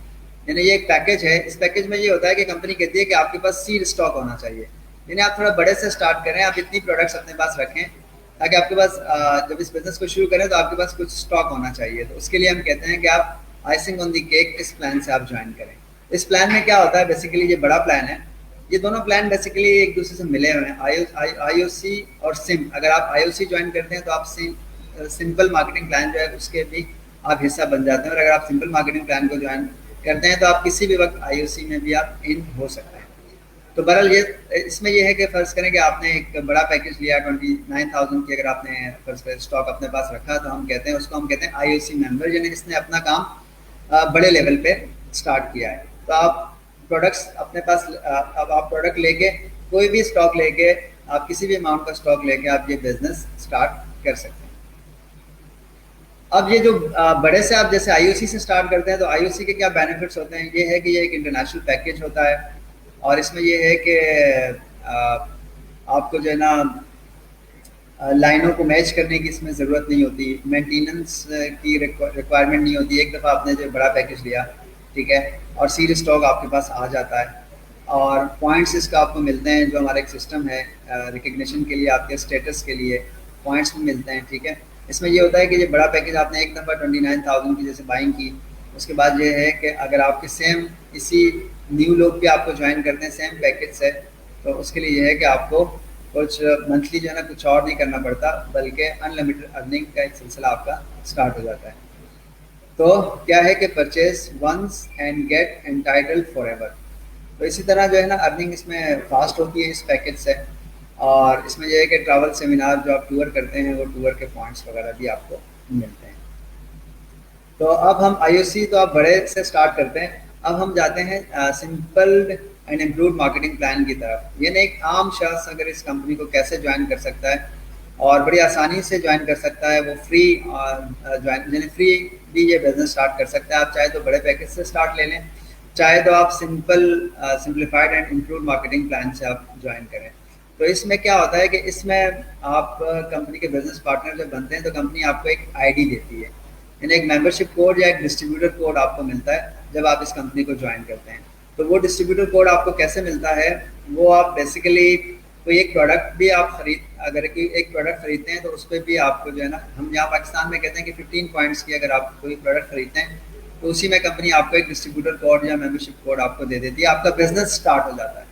यानी ये एक पैकेज है, इस पैकेज में ये होता है कि कंपनी कहती है कि आपके पास सीड स्टॉक होना चाहिए, यानी आप थोड़ा बड़े से स्टार्ट करें, आप इतनी प्रोडक्ट्स अपने पास रखें ताकि आपके पास जब इस बिज़नेस को शुरू करें तो आपके पास कुछ स्टॉक होना चाहिए। तो उसके लिए हम कहते हैं कि आप आइसिंग ऑन दी केक इस प्लान से आप ज्वाइन करें। इस प्लान में क्या होता है, बेसिकली ये बड़ा प्लान है, ये दोनों प्लान बेसिकली एक दूसरे से मिले हुए हैं, आईओसी और सिम। अगर आप आईओसी ज्वाइन करते हैं तो आप सिंपल मार्केटिंग प्लान जो है उसके भी आप हिस्सा बन जाते हैं, और अगर आप सिंपल मार्केटिंग प्लान को ज्वाइन करते हैं तो आप किसी भी वक्त आईओसी में भी आप इन हो सकते हैं। तो बहरहाल ये इसमें ये है कि फ़र्ज़ करें कि आपने एक बड़ा पैकेज लिया 29,000 की, अगर आपने फ़र्ज़ करें स्टॉक अपने पास रखा, तो हम कहते हैं उसको, हम कहते हैं आईओसी मेंबर, यानी इसने अपना काम बड़े लेवल पे स्टार्ट किया है। तो आप प्रोडक्ट्स अपने पास, अब आप प्रोडक्ट लेके, कोई भी स्टॉक लेके, आप किसी भी अमाउंट का स्टॉक लेके आप ये बिज़नेस स्टार्ट कर सकते हैं। अब ये जो बड़े से आप जैसे आईओसी से स्टार्ट करते हैं, तो आईओसी के क्या बेनिफिट्स होते हैं, ये है कि ये एक इंटरनेशनल पैकेज होता है, और इसमें ये है कि आपको जो है ना लाइनों को मैच करने की इसमें ज़रूरत नहीं होती, मेंटेनेंस की रिक्वायरमेंट नहीं होती। एक दफ़ा आपने जो बड़ा पैकेज लिया, ठीक है, और सीड स्टॉक आपके पास आ जाता है, और पॉइंट्स इसका आपको मिलते हैं, जो हमारा एक सिस्टम है रिकग्निशन के लिए, आपके स्टेटस के लिए पॉइंट्स भी मिलते हैं, ठीक है। इसमें ये होता है कि ये बड़ा पैकेज आपने एक दफ़ा 29,000 की जैसे बाइंग की, उसके बाद ये है कि अगर आपके सेम इसी न्यू लोग भी आपको ज्वाइन करते हैं सेम पैकेज से, तो उसके लिए ये है कि आपको कुछ मंथली जो है ना कुछ और नहीं करना पड़ता, बल्कि अनलिमिटेड अर्निंग का एक सिलसिला आपका स्टार्ट हो जाता है। तो क्या है कि purchase once and get entitled forever. तो इसी तरह जो है ना अर्निंग इसमें फास्ट होती है इस पैकेज से, और इसमें यह है कि ट्रैवल सेमिनार जो आप टूर करते हैं वो टूर के पॉइंट्स वगैरह भी आपको मिलते हैं। तो अब हम आईओसी तो आप बड़े से स्टार्ट करते हैं, अब हम जाते हैं simple and improve marketing plan की तरफ। यानी एक आम शख्स अगर इस कंपनी को कैसे ज्वाइन कर सकता है, और बड़ी आसानी से ज्वाइन कर सकता है, वो फ्री ज्वाइन, यानी फ्री भी ये बिज़नेस स्टार्ट कर सकता है। आप चाहे तो बड़े पैकेज से स्टार्ट ले लें, चाहे तो आप simplified and improve marketing plan से आप ज्वाइन करें। तो इसमें क्या होता है कि इसमें आप कंपनी के बिजनेस पार्टनर जब बनते हैं तो कंपनी आपको एक आईडी देती है, यानी एक मेंबरशिप कोड या एक डिस्ट्रीब्यूटर कोड आपको मिलता है जब आप इस कंपनी को ज्वाइन करते हैं। तो वो डिस्ट्रीब्यूटर कोड आपको कैसे मिलता है, वो आप बेसिकली कोई एक प्रोडक्ट भी आप अगर एक प्रोडक्ट खरीदते हैं तो उस पर भी आपको जो है ना, हम यहाँ पाकिस्तान में कहते हैं कि 15 पॉइंट्स की अगर आप कोई प्रोडक्ट खरीदते हैं तो उसी में कंपनी आपको एक डिस्ट्रीब्यूटर कोड या मेंबरशिप कोड आपको दे देती है, आपका बिजनेस स्टार्ट हो जाता है,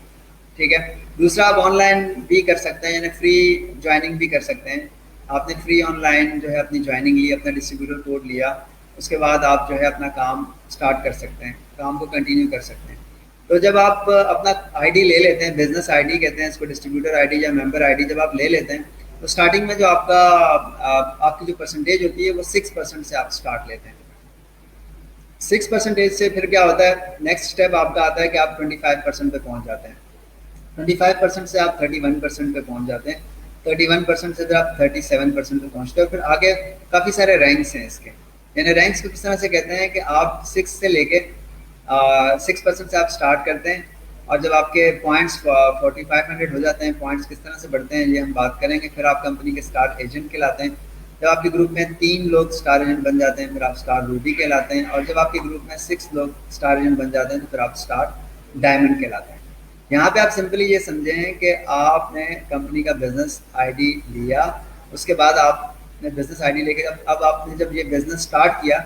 ठीक है। दूसरा, आप ऑनलाइन भी कर सकते हैं, यानी फ्री ज्वाइनिंग भी कर सकते हैं। आपने फ्री ऑनलाइन जो है अपनी ज्वाइनिंग ली, अपना डिस्ट्रीब्यूटर कोड लिया, उसके बाद आप जो है अपना काम स्टार्ट कर सकते हैं, काम को कंटिन्यू कर सकते हैं। तो जब आप अपना आईडी ले लेते हैं, बिजनेस आईडी कहते हैं इसको, डिस्ट्रीब्यूटर आईडी या मेंबर आईडी जब आप ले लेते हैं तो स्टार्टिंग में जो आपकी जो परसेंटेज होती है वो 6% से आप स्टार्ट लेते हैं। 6% से फिर क्या होता है, नेक्स्ट स्टेप आपका आता है कि आप 25% पे पहुंच जाते हैं, 25% से आप 31% पे पहुंच जाते हैं, 31% से फिर आप 37% पे पहुंचते हो। फिर आगे काफ़ी सारे रैंक्स हैं इसके, यानी रैंक्स को किस तरह से कहते हैं कि आप 6 से लेके 6% से आप स्टार्ट करते हैं, और जब आपके पॉइंट्स 4500 हो जाते हैं, पॉइंट्स किस तरह से बढ़ते हैं ये हम बात करेंगे। फिर आप कंपनी के स्टार एजेंट कहलाते हैं, जब आपके ग्रुप में 3 लोग स्टार एजेंट बन जाते हैं फिर आप स्टार रूबी कहलाते हैं, और जब आपके ग्रुप में 6 लोग स्टार एजेंट बन जाते हैं तो फिर आप स्टार डायमंड कहलाते हैं। यहाँ पे आप सिंपली ये समझें कि आपने कंपनी का बिजनेस आईडी लिया, उसके बाद आपने बिजनेस आईडी लेके अब आपने जब ये बिजनेस स्टार्ट किया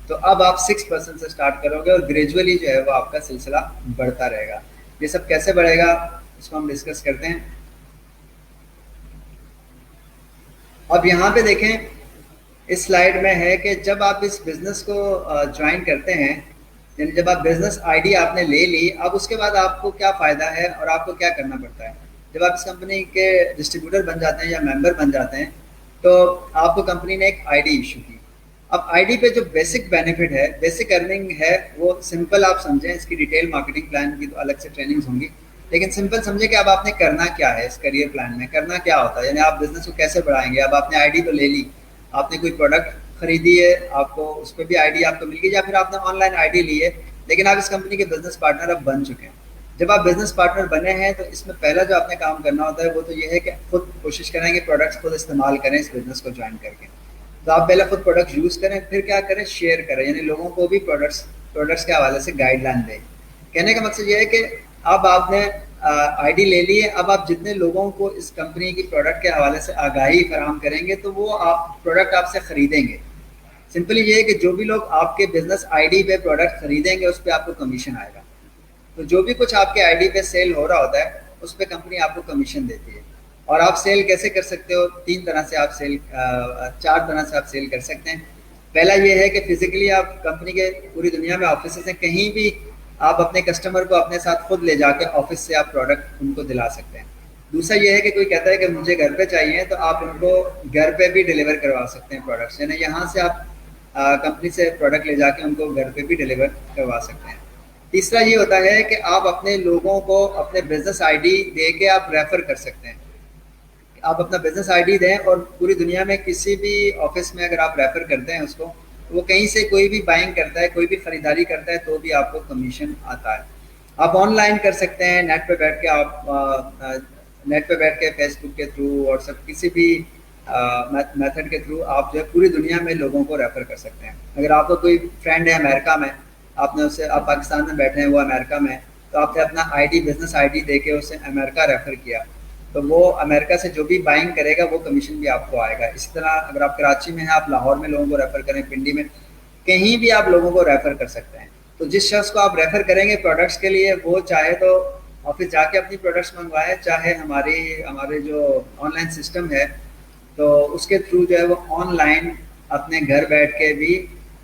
तो अब आप 6% से स्टार्ट करोगे, और ग्रेजुअली जो है वो आपका सिलसिला बढ़ता रहेगा। ये सब कैसे बढ़ेगा इसको हम डिस्कस करते हैं। अब यहाँ पे देखें, इस स्लाइड में है कि जब आप इस बिजनेस को ज्वाइन करते हैं, यानी जब आप बिजनेस आईडी आपने ले ली, अब उसके बाद आपको क्या फ़ायदा है और आपको क्या करना पड़ता है। जब आप इस कंपनी के डिस्ट्रीब्यूटर बन जाते हैं या मेंबर बन जाते हैं तो आपको कंपनी ने एक आईडी इशू की। अब आईडी पे जो बेसिक बेनिफिट है, बेसिक अर्निंग है, वो सिंपल आप समझें, इसकी डिटेल मार्केटिंग प्लान की तो अलग से ट्रेनिंग्स होंगी, लेकिन सिंपल समझे कि अब आपने करना क्या है, इस करियर प्लान में करना क्या होता है, यानी आप बिजनेस को कैसे बढ़ाएंगे। अब आपने आईडी तो ले ली, आपने कोई प्रोडक्ट खरीदी है, आपको उस पर भी आईडी आपको मिल गई, या फिर आपने ऑनलाइन आईडी ली है, लेकिन आप इस कंपनी के बिजनेस पार्टनर अब बन चुके हैं। जब आप बिजनेस पार्टनर बने हैं तो इसमें पहला जो आपने काम करना होता है वो तो ये है कि खुद कोशिश करें कि प्रोडक्ट्स खुद इस्तेमाल करें इस बिजनेस को ज्वाइन करके। तो आप पहले खुद प्रोडक्ट यूज़ करें, फिर क्या करें, शेयर करें, यानी लोगों को भी प्रोडक्ट्स प्रोडक्ट्स के हवाले से गाइडलाइन दें। कहने का मकसद ये है कि अब आपने आईडी ले ली है, अब आप जितने लोगों को इस कंपनी की प्रोडक्ट के हवाले से आगाही फराहम करेंगे तो वो आप प्रोडक्ट आपसे खरीदेंगे। सिंपली ये है कि जो भी लोग आपके बिजनेस आईडी पे प्रोडक्ट खरीदेंगे उस पर आपको कमीशन आएगा। तो जो भी कुछ आपके आईडी पे सेल हो रहा होता है उस पर कंपनी आपको कमीशन देती है। और आप सेल कैसे कर सकते हो, तीन तरह से आप सेल, चार तरह से आप सेल कर सकते हैं। पहला ये है कि फिजिकली आप कंपनी के पूरी दुनिया में ऑफिस हैं, कहीं भी आप अपने कस्टमर को अपने साथ खुद ले जाकर ऑफिस से आप प्रोडक्ट उनको दिला सकते हैं। दूसरा ये है कि कोई कहता है कि मुझे घर पे चाहिए तो आप उनको घर पे भी डिलीवर करवा सकते हैं प्रोडक्ट्स, यानी यहाँ से आप कंपनी से प्रोडक्ट ले जाके उनको घर पे भी डिलीवर करवा सकते हैं। तीसरा ये होता है कि आप अपने लोगों को अपने बिजनेस आईडी दे के आप रेफर कर सकते हैं। आप अपना बिजनेस आईडी दें और पूरी दुनिया में किसी भी ऑफिस में अगर आप रेफर करते हैं उसको, तो वो कहीं से कोई भी बाइंग करता है, कोई भी खरीदारी करता है तो भी आपको कमीशन आता है। आप ऑनलाइन कर सकते हैं, नेट पे बैठ के आप नेट पे बैठ के फेसबुक के थ्रू, व्हाट्सएप, किसी भी मेथड के थ्रू आप जो है पूरी दुनिया में लोगों को रेफर कर सकते हैं। अगर आपका कोई फ्रेंड है अमेरिका में, आपने उससे, आप पाकिस्तान में बैठे हैं, वो अमेरिका में, तो आपने अपना आईडी, बिजनेस आईडी दे के उसे अमेरिका रेफर किया, तो वो अमेरिका से जो भी बाइंग करेगा वो कमीशन भी आपको आएगा। इसी तरह अगर आप कराची में हैं, आप लाहौर में लोगों को रेफर करें, पिंडी में, कहीं भी आप लोगों को रेफर कर सकते हैं। तो जिस शख्स को आप रेफर करेंगे प्रोडक्ट्स के लिए, वो चाहे तो ऑफिस जाके अपनी प्रोडक्ट्स मंगवाए, चाहे हमारे जो ऑनलाइन सिस्टम है तो उसके थ्रू जो है वो ऑनलाइन अपने घर बैठ के भी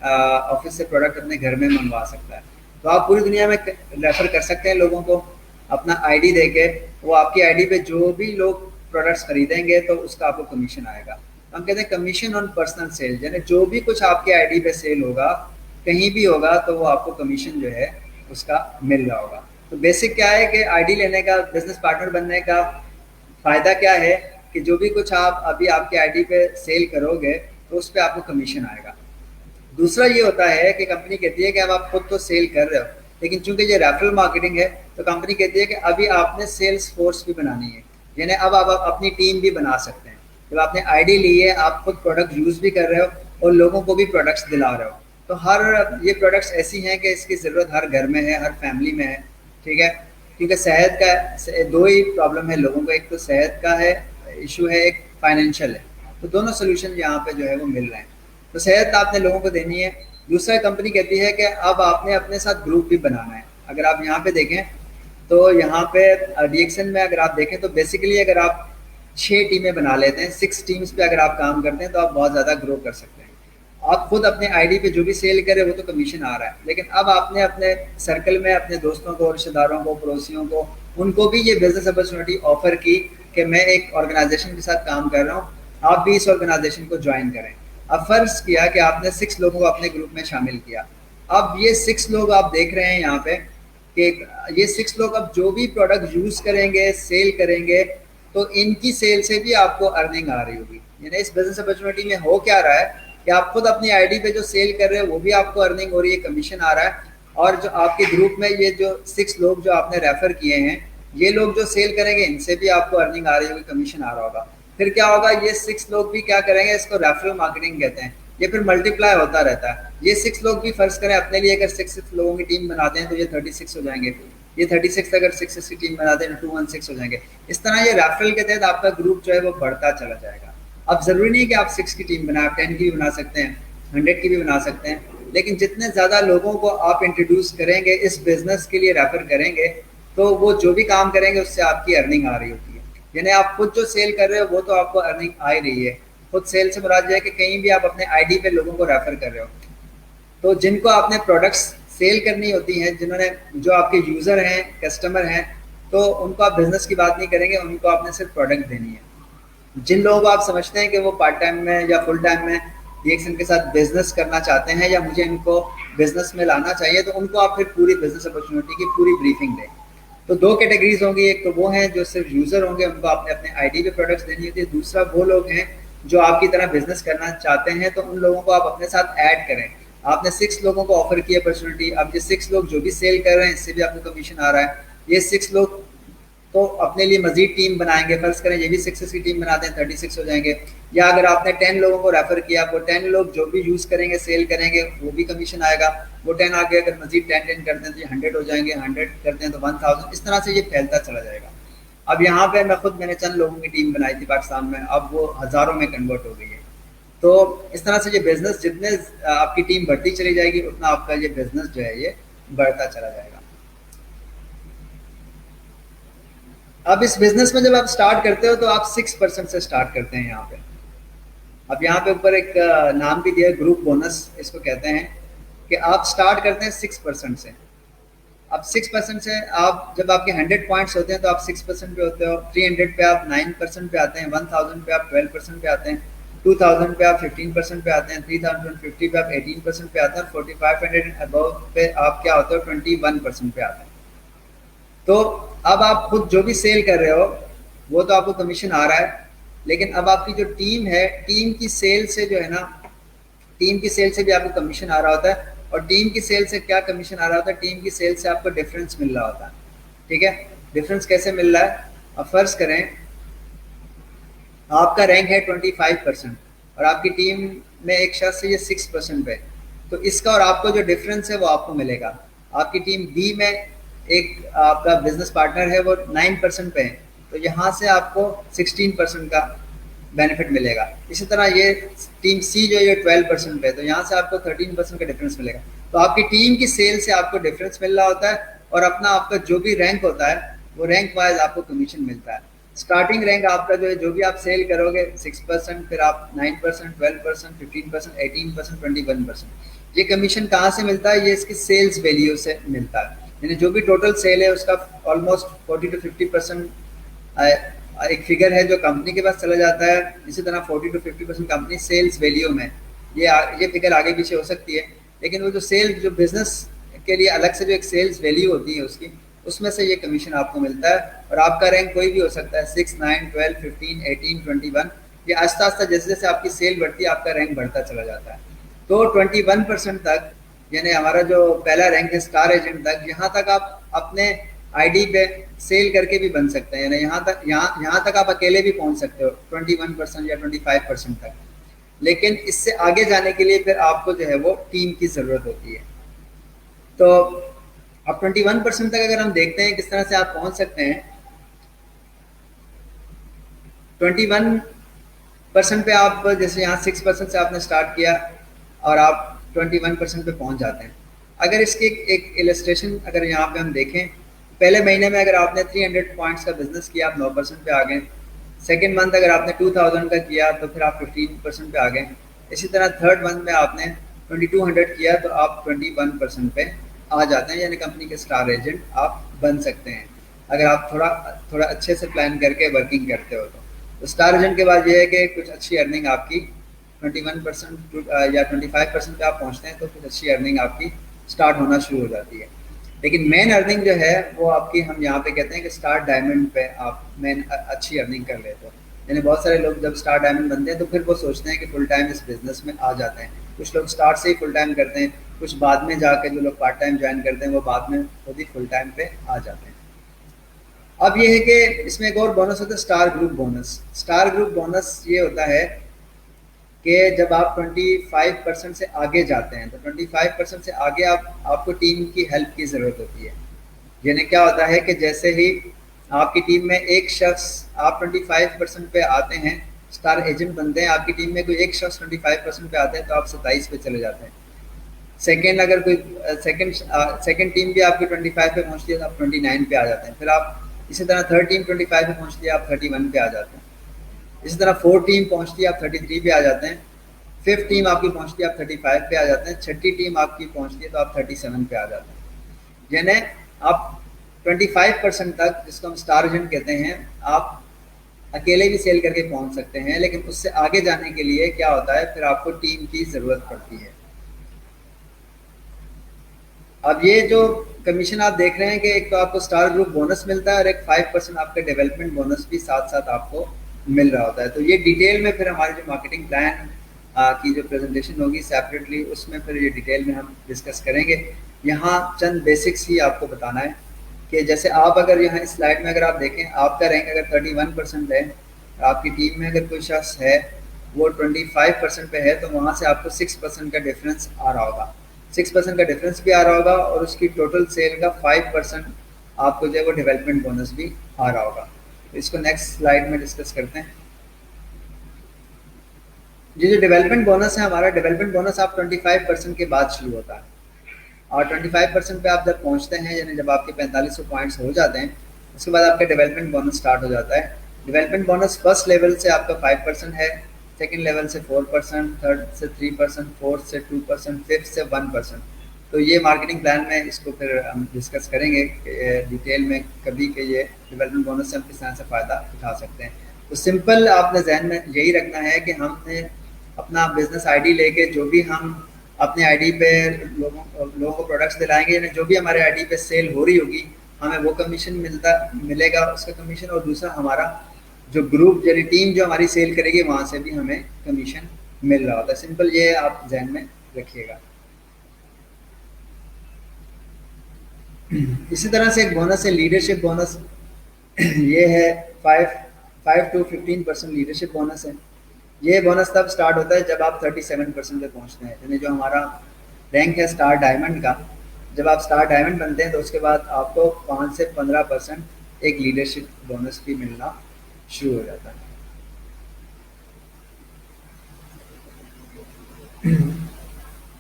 ऑफिस से प्रोडक्ट अपने घर में मंगवा सकता है। तो आप पूरी दुनिया में रेफर कर सकते हैं लोगों को अपना आईडी देके। वो आपकी आईडी पे जो भी लोग प्रोडक्ट्स खरीदेंगे तो उसका आपको कमीशन आएगा। हम कहते हैं कमीशन ऑन पर्सनल सेल, यानी जो भी कुछ आपके आईडी पे सेल होगा कहीं भी होगा तो वो आपको कमीशन जो है उसका मिल रहा होगा। तो बेसिक क्या है कि आईडी लेने का, बिजनेस पार्टनर बनने का फ़ायदा क्या है कि जो भी कुछ आप अभी आपके आईडी पे सेल करोगे तो उस पर आपको कमीशन आएगा। दूसरा ये होता है कि कंपनी कहती है कि अब आप खुद तो सेल कर रहे हो, लेकिन चूंकि ये रेफरल मार्केटिंग है तो कंपनी कहती है कि अभी आपने सेल्स फोर्स भी बनानी है, यानी अब आप अपनी टीम भी बना सकते हैं। जब आपने आईडी ली है, आप खुद प्रोडक्ट यूज़ भी कर रहे हो और लोगों को भी प्रोडक्ट्स दिला रहे हो। तो हर ये प्रोडक्ट्स ऐसी हैं कि इसकी ज़रूरत हर घर में है, हर फैमिली में है, ठीक है। क्योंकि सेहत का दो ही प्रॉब्लम है लोगों को, एक तो सेहत का है इशू है, एक फाइनेंशियल है। तो दोनों सोल्यूशन यहाँ पे जो है वो मिल रहे हैं। तो सेहत आपने लोगों को देनी है। दूसरा कंपनी कहती है कि अब आपने अपने साथ ग्रुप भी बनाना है। अगर आप यहाँ पे देखें तो यहाँ पे डीएक्सन में अगर आप देखें तो बेसिकली अगर आप 6 टीमें बना लेते हैं, 6 टीम्स पे अगर आप काम करते हैं तो आप बहुत ज़्यादा ग्रो कर सकते हैं। आप खुद अपने आईडी पे जो भी सेल करें वो तो कमीशन आ रहा है, लेकिन अब आपने अपने सर्कल में अपने दोस्तों को, रिश्तेदारों को, पड़ोसियों को, उनको भी ये बिजनेस अपॉर्चुनिटी ऑफर की कि मैं एक ऑर्गेनाइजेशन के साथ काम कर रहा हूँ, आप भी इस ऑर्गेनाइजेशन को ज्वाइन करें। अब फर्ज किया कि आपने 6 लोगों को अपने ग्रुप में शामिल किया। अब ये 6 लोग आप देख रहे हैं यहाँ पे कि ये 6 लोग अब जो भी प्रोडक्ट यूज़ करेंगे, सेल करेंगे, तो इनकी सेल से भी आपको अर्निंग आ रही होगी। यानी इस बिजनेस अपॉर्चुनिटी में हो क्या रहा है कि आप खुद अपनी आईडी पे जो सेल कर रहे हैं वो भी आपको अर्निंग हो रही है, कमीशन आ रहा है। और जो आपके ग्रुप में ये जो 6 लोग जो आपने रेफर किए हैं, ये लोग जो सेल करेंगे इनसे भी आपको अर्निंग आ रही होगी, कमीशन आ रहा होगा। फिर क्या होगा, ये 6 लोग भी क्या करेंगे, इसको रेफरल मार्केटिंग कहते हैं, ये फिर मल्टीप्लाई होता रहता है। ये 6 लोग भी फर्ज करें अपने लिए अगर 6 लोगों की टीम बनाते हैं तो ये 36 हो जाएंगे। ये 36 अगर 6 की टीम बनाते हैं तो 216 हो जाएंगे। इस तरह ये रेफरल के तहत आपका ग्रुप जो है वो बढ़ता चला जाएगा। अब ज़रूरी नहीं है कि आप 6 की टीम बनाएं, आप 10 की भी बना सकते हैं, 100 की भी बना सकते हैं, लेकिन जितने ज़्यादा लोगों को आप इंट्रोड्यूस करेंगे, इस बिज़नेस के लिए रेफर करेंगे, तो वो जो भी काम करेंगे उससे आपकी अर्निंग आ रही होती है। यानी आप खुद जो सेल कर रहे हो वो तो आपको अर्निंग आ ही रही है। खुद सेल से मुराद है कि कहीं भी आप अपने आईडी पे लोगों को रेफर कर रहे हो, तो जिनको आपने प्रोडक्ट्स सेल करनी होती हैं, जिन्होंने, जो आपके यूज़र हैं, कस्टमर हैं, तो उनको आप बिज़नेस की बात नहीं करेंगे, उनको आपने सिर्फ प्रोडक्ट देनी है। जिन लोगों को आप समझते हैं कि वो पार्ट टाइम में या फुल टाइम में डीएक्सन के साथ बिजनेस करना चाहते हैं या मुझे इनको बिजनेस में लाना चाहिए, तो उनको आप फिर पूरी बिजनेस अपॉर्चुनिटी की पूरी ब्रीफिंग दें। तो दो कैटेगरीज होंगी, एक तो वो हैं जो सिर्फ यूजर होंगे, उनको आपने अपने आईडी पे प्रोडक्ट्स देनी होती है। दूसरा वो लोग हैं जो आपकी तरह बिजनेस करना चाहते हैं, तो उन लोगों को आप अपने साथ ऐड करें। आपने 6 लोगों को ऑफर की अपॉर्चुनिटी, अब ये 6 लोग जो भी सेल कर रहे हैं इससे भी आपको कमीशन आ रहा है। ये 6 लोग तो अपने लिए मजीद टीम बनाएंगे, फर्ज करें ये भी 6 की टीम बनाते हैं, 36 हो जाएंगे। या अगर आपने 10 लोगों को रेफर किया, वो 10 लोग जो भी यूज करेंगे सेल करेंगे वो भी कमीशन आएगा। वो 10 आगे अगर मजीद 10 करते हैं तो ये 100 हो जाएंगे, 100 करते हैं तो 1000, इस तरह से ये फैलता चला जाएगा। अब यहाँ पे मैंने चंद लोगों की टीम बनाई थी पाकिस्तान में, अब वो हज़ारों में कन्वर्ट हो गई है। तो इस तरह से ये बिजनेस जितने आपकी टीम बढ़ती चली जाएगी उतना आपका ये बिजनेस जो है ये बढ़ता चला जाएगा। अब इस बिजनेस में जब आप स्टार्ट करते हो तो आप 6% से स्टार्ट करते हैं यहाँ पे। अब यहाँ पे ऊपर एक नाम भी दिया है, ग्रुप बोनस इसको कहते हैं, कि आप स्टार्ट करते हैं 6% से। अब 6% से आप जब आपके 100 पॉइंट्स होते हैं तो आप 6% पे होते हो, 300 पे आप 9% पे आते हैं, 1000 पे आप 12% पे आते हैं, 2000 पे आप 15% पे आते हैं, 3050 पे आप 18% पे आते हैं, 4500 अबव पे आप क्या होते हो 21% पे आते हैं। तो अब आप खुद जो भी सेल कर रहे हो वो तो आपको कमीशन आ रहा है, लेकिन अब आपकी जो टीम है, टीम की सेल से जो है ना, टीम की सेल से भी आपको कमीशन आ रहा होता है। और टीम की सेल से क्या कमीशन आ रहा होता है, टीम की सेल से आपको डिफरेंस मिल रहा होता है। ठीक है, डिफरेंस कैसे मिल रहा है? अब फर्ज करें आपका रैंक है 25% और आपकी टीम में एक शख्स है ये 6% पे, तो इसका और आपको जो डिफरेंस है वो आपको मिलेगा। आपकी टीम बी में एक आपका बिजनेस पार्टनर है वो 9% पे है, तो यहाँ से आपको 16% का बेनिफिट मिलेगा। इसी तरह ये टीम सी जो ये 12% पे है, तो यहाँ से आपको 13% का डिफरेंस मिलेगा। तो आपकी टीम की सेल से आपको डिफरेंस मिल रहा होता है और अपना आपका जो भी रैंक होता है वो रैंक वाइज आपको कमीशन मिलता है। स्टार्टिंग रैंक आपका जो है, जो भी आप सेल करोगे 6%, फिर आप 9%, 12%, 15%, 18%, 21%। ये कमीशन कहाँ से मिलता है? ये इसकी सेल्स वैल्यू से मिलता है, यानी जो भी टोटल सेल है उसका ऑलमोस्ट 40 to 50% एक फिगर है जो कंपनी के पास चला जाता है। इसी तरह 40 to 50% कंपनी सेल्स वैल्यू में, ये फिगर आगे पीछे हो सकती है, लेकिन वो जो सेल जो बिजनेस के लिए अलग से जो एक सेल्स वैल्यू होती है उसकी, उसमें से ये कमीशन आपको मिलता है। और आपका रैंक कोई भी हो सकता है, 6, 9, 12, 15, 18, 21। ये आस्ता आस्ता जैसे जैसे आपकी सेल बढ़ती है आपका रैंक बढ़ता चला जाता है। तो 21% तक, यानी हमारा जो पहला रैंक है स्टार एजेंट तक, यहाँ तक आप अपने आईडी पे सेल करके भी बन सकते हैं, यानी यहाँ तक आप अकेले भी पहुँच सकते हो 21% या 25% तक। लेकिन इससे आगे जाने के लिए फिर आपको जो है वो टीम की ज़रूरत होती है। तो अब 21% तक अगर हम देखते हैं किस तरह से आप पहुंच सकते हैं, 21% पे आप जैसे यहाँ 6% से आपने स्टार्ट किया और आप 21% पे पहुंच जाते हैं। अगर इसकी एक इलस्ट्रेशन अगर यहाँ पे हम देखें, पहले महीने में अगर आपने 300 पॉइंट्स का बिजनेस किया आप 9% पे आ गए। सेकेंड मंथ अगर आपने 2000 का किया तो फिर आप 15% पे आ गए। इसी तरह थर्ड मंथ में आपने 2200 किया तो आप 21% पे आ जाते हैं, यानी कंपनी के स्टार एजेंट आप बन सकते हैं अगर आप थोड़ा अच्छे से प्लान करके वर्किंग करते हो। तो स्टार एजेंट के बाद ये है कि कुछ अच्छी अर्निंग आपकी 21% या 25% पे आप पहुंचते हैं तो कुछ अच्छी अर्निंग आपकी स्टार्ट होना शुरू हो जाती है। लेकिन मेन अर्निंग जो है वो आपकी, हम यहाँ पे कहते हैं कि स्टार डायमंड पे आप मेन अच्छी अर्निंग कर लेते हो। यानी बहुत सारे लोग जब स्टार डायमंड बनते हैं तो फिर वो सोचते हैं कि फुल टाइम इस बिजनेस में आ जाते हैं। कुछ लोग स्टार्ट से ही फुल टाइम करते हैं, कुछ बाद में जाकर जो लोग पार्ट टाइम ज्वाइन करते हैं वो बाद में खुद ही फुल टाइम पे आ जाते हैं। अब ये है कि इसमें एक और बोनस होता है star group bonus. Star group bonus ये होता है कि जब आप 25% से आगे जाते हैं तो 25% से आगे आपको टीम की हेल्प की ज़रूरत होती है। यानी क्या होता है कि जैसे ही आपकी टीम में एक शख्स, आप 25% पे आते हैं, स्टार एजेंट बनते हैं, आपकी टीम में कोई एक शख्स 25% पे आता है तो आप 27 पे चले जाते हैं। सेकेंड अगर कोई सेकेंड टीम भी आपकी 25 पे पहुँचती है तो आप 29 पे आ जाते हैं। फिर आप इसी तरह थर्ड टीम 25 पे पहुँचती है आप 31 पे आ जाते हैं। इसी तरह फोर्थ टीम पहुँचती है आप 33 पे आ जाते हैं। फिफ्थ टीम आपकी पहुँचती है आप 35 पे आ जाते हैं। छठी टीम आपकी पहुँचती है तो आप 37 पे आ जाते हैं। यानी आप 25% तक, जिसको हम स्टार एजेंट कहते हैं, आप अकेले भी सेल करके पहुँच सकते हैं। लेकिन उससे आगे जाने के लिए क्या होता है, फिर आपको टीम की ज़रूरत पड़ती है। अब ये जो कमीशन आप देख रहे हैं कि एक तो आपको स्टार ग्रुप बोनस मिलता है और एक 5% आपका डेवलपमेंट बोनस भी साथ साथ आपको मिल रहा होता है। तो ये डिटेल में फिर हमारी जो मार्केटिंग प्लान की जो प्रेजेंटेशन होगी सेपरेटली, उसमें फिर ये डिटेल में हम डिस्कस करेंगे। यहाँ चंद बेसिक्स ही आपको बताना है कि जैसे आप अगर यहाँ इस स्लाइड में अगर आप देखें, आपका रैंक अगर 31% है, आपकी टीम में अगर कोई शख्स है वो 25% पे है, तो वहाँ से आपको 6% का डिफरेंस आ रहा होगा। 6% का डिफरेंस भी आ रहा होगा और उसकी टोटल सेल का 5% आपको जो है वो डेवलपमेंट बोनस भी आ रहा होगा। तो इसको नेक्स्ट स्लाइड में डिस्कस करते हैं। ये जो डेवलपमेंट बोनस है हमारा, डेवलपमेंट बोनस आप 25% के बाद शुरू होता है और 25% पे आप जब पहुंचते हैं, यानी जब आपके 4500 पॉइंट्स हो जाते हैं, उसके बाद आपका डेवलपमेंट बोनस स्टार्ट हो जाता है। डेवलपमेंट बोनस फर्स्ट लेवल से आपका 5% है, सेकंड लेवल से 4%, थर्ड से 3%, फोर्थ से 2%, फिफ्थ से 1%। तो ये मार्केटिंग प्लान में इसको फिर हम डिस्कस करेंगे डिटेल में कभी कि ये डेवलपमेंट बोनस से हम किस तरह से फ़ायदा उठा सकते हैं। तो सिंपल आपने जहन में यही रखना है कि हमने अपना बिजनेस आईडी लेके जो भी हम अपने आईडी पे लोगों को प्रोडक्ट्स दिलाएंगे, यानी जो भी हमारे आईडी पे सेल हो रही होगी हमें वो कमीशन मिलेगा उसका कमीशन, और दूसरा हमारा जो ग्रुप यानी टीम जो हमारी सेल करेगी वहाँ से भी हमें कमीशन मिल रहा होता है। सिंपल ये आप जहन में रखिएगा। इसी तरह से एक बोनस है लीडरशिप बोनस। ये है 5 to 15% लीडरशिप बोनस है। ये बोनस तब स्टार्ट होता है जब आप 37% पे पहुंचते हैं, यानी जो हमारा रैंक है स्टार डायमंड का, जब आप स्टार डायमंड बनते हैं तो उसके बाद आपको 5 से 15% एक लीडरशिप बोनस भी मिलना शुरू हो जाता है।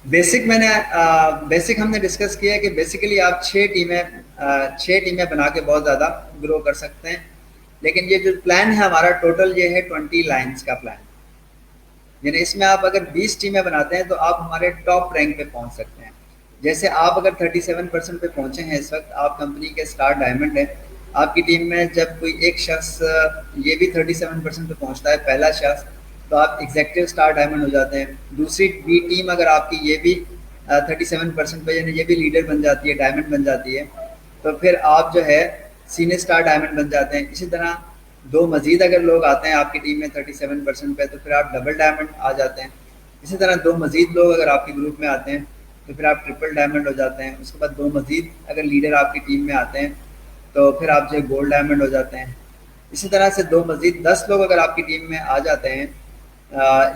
बेसिक हमने डिस्कस किया है कि बेसिकली आप 6 टीमें बना के बहुत ज़्यादा ग्रो कर सकते हैं। लेकिन ये जो प्लान है हमारा टोटल ये है 20 लाइन्स का प्लान, यानी इसमें आप अगर 20 टीमें बनाते हैं तो आप हमारे टॉप रैंक पे पहुंच सकते हैं। जैसे आप अगर 37% पे पहुंचे हैं इस वक्त, आप कंपनी के स्टार डायमंड है, आपकी टीम में जब कोई एक शख्स ये भी 37% पे पहुंचता है, पहला शख्स, तो आप एग्जेक्टिव स्टार डायमंड हो जाते हैं। दूसरी बी टीम अगर आपकी ये भी 37% पे, यानी ये भी लीडर बन जाती है, डायमंड बन जाती है, तो फिर आप जो है सीनियर स्टार डायमंड बन जाते हैं। इसी तरह दो मजीद अगर लोग आते हैं आपकी टीम में 37% पे, तो फिर आप डबल डायमंड आ जाते हैं। इसी तरह दो मजीद लोग अगर आपके ग्रुप में आते हैं तो फिर आप ट्रिपल डायमंड हो जाते हैं। उसके बाद दो मजीद अगर लीडर आपकी टीम में आते हैं तो फिर आप जो गोल्ड डायमंड हो जाते हैं। इसी तरह से दो मजीद 10 लोग अगर आपकी टीम में आ जाते हैं,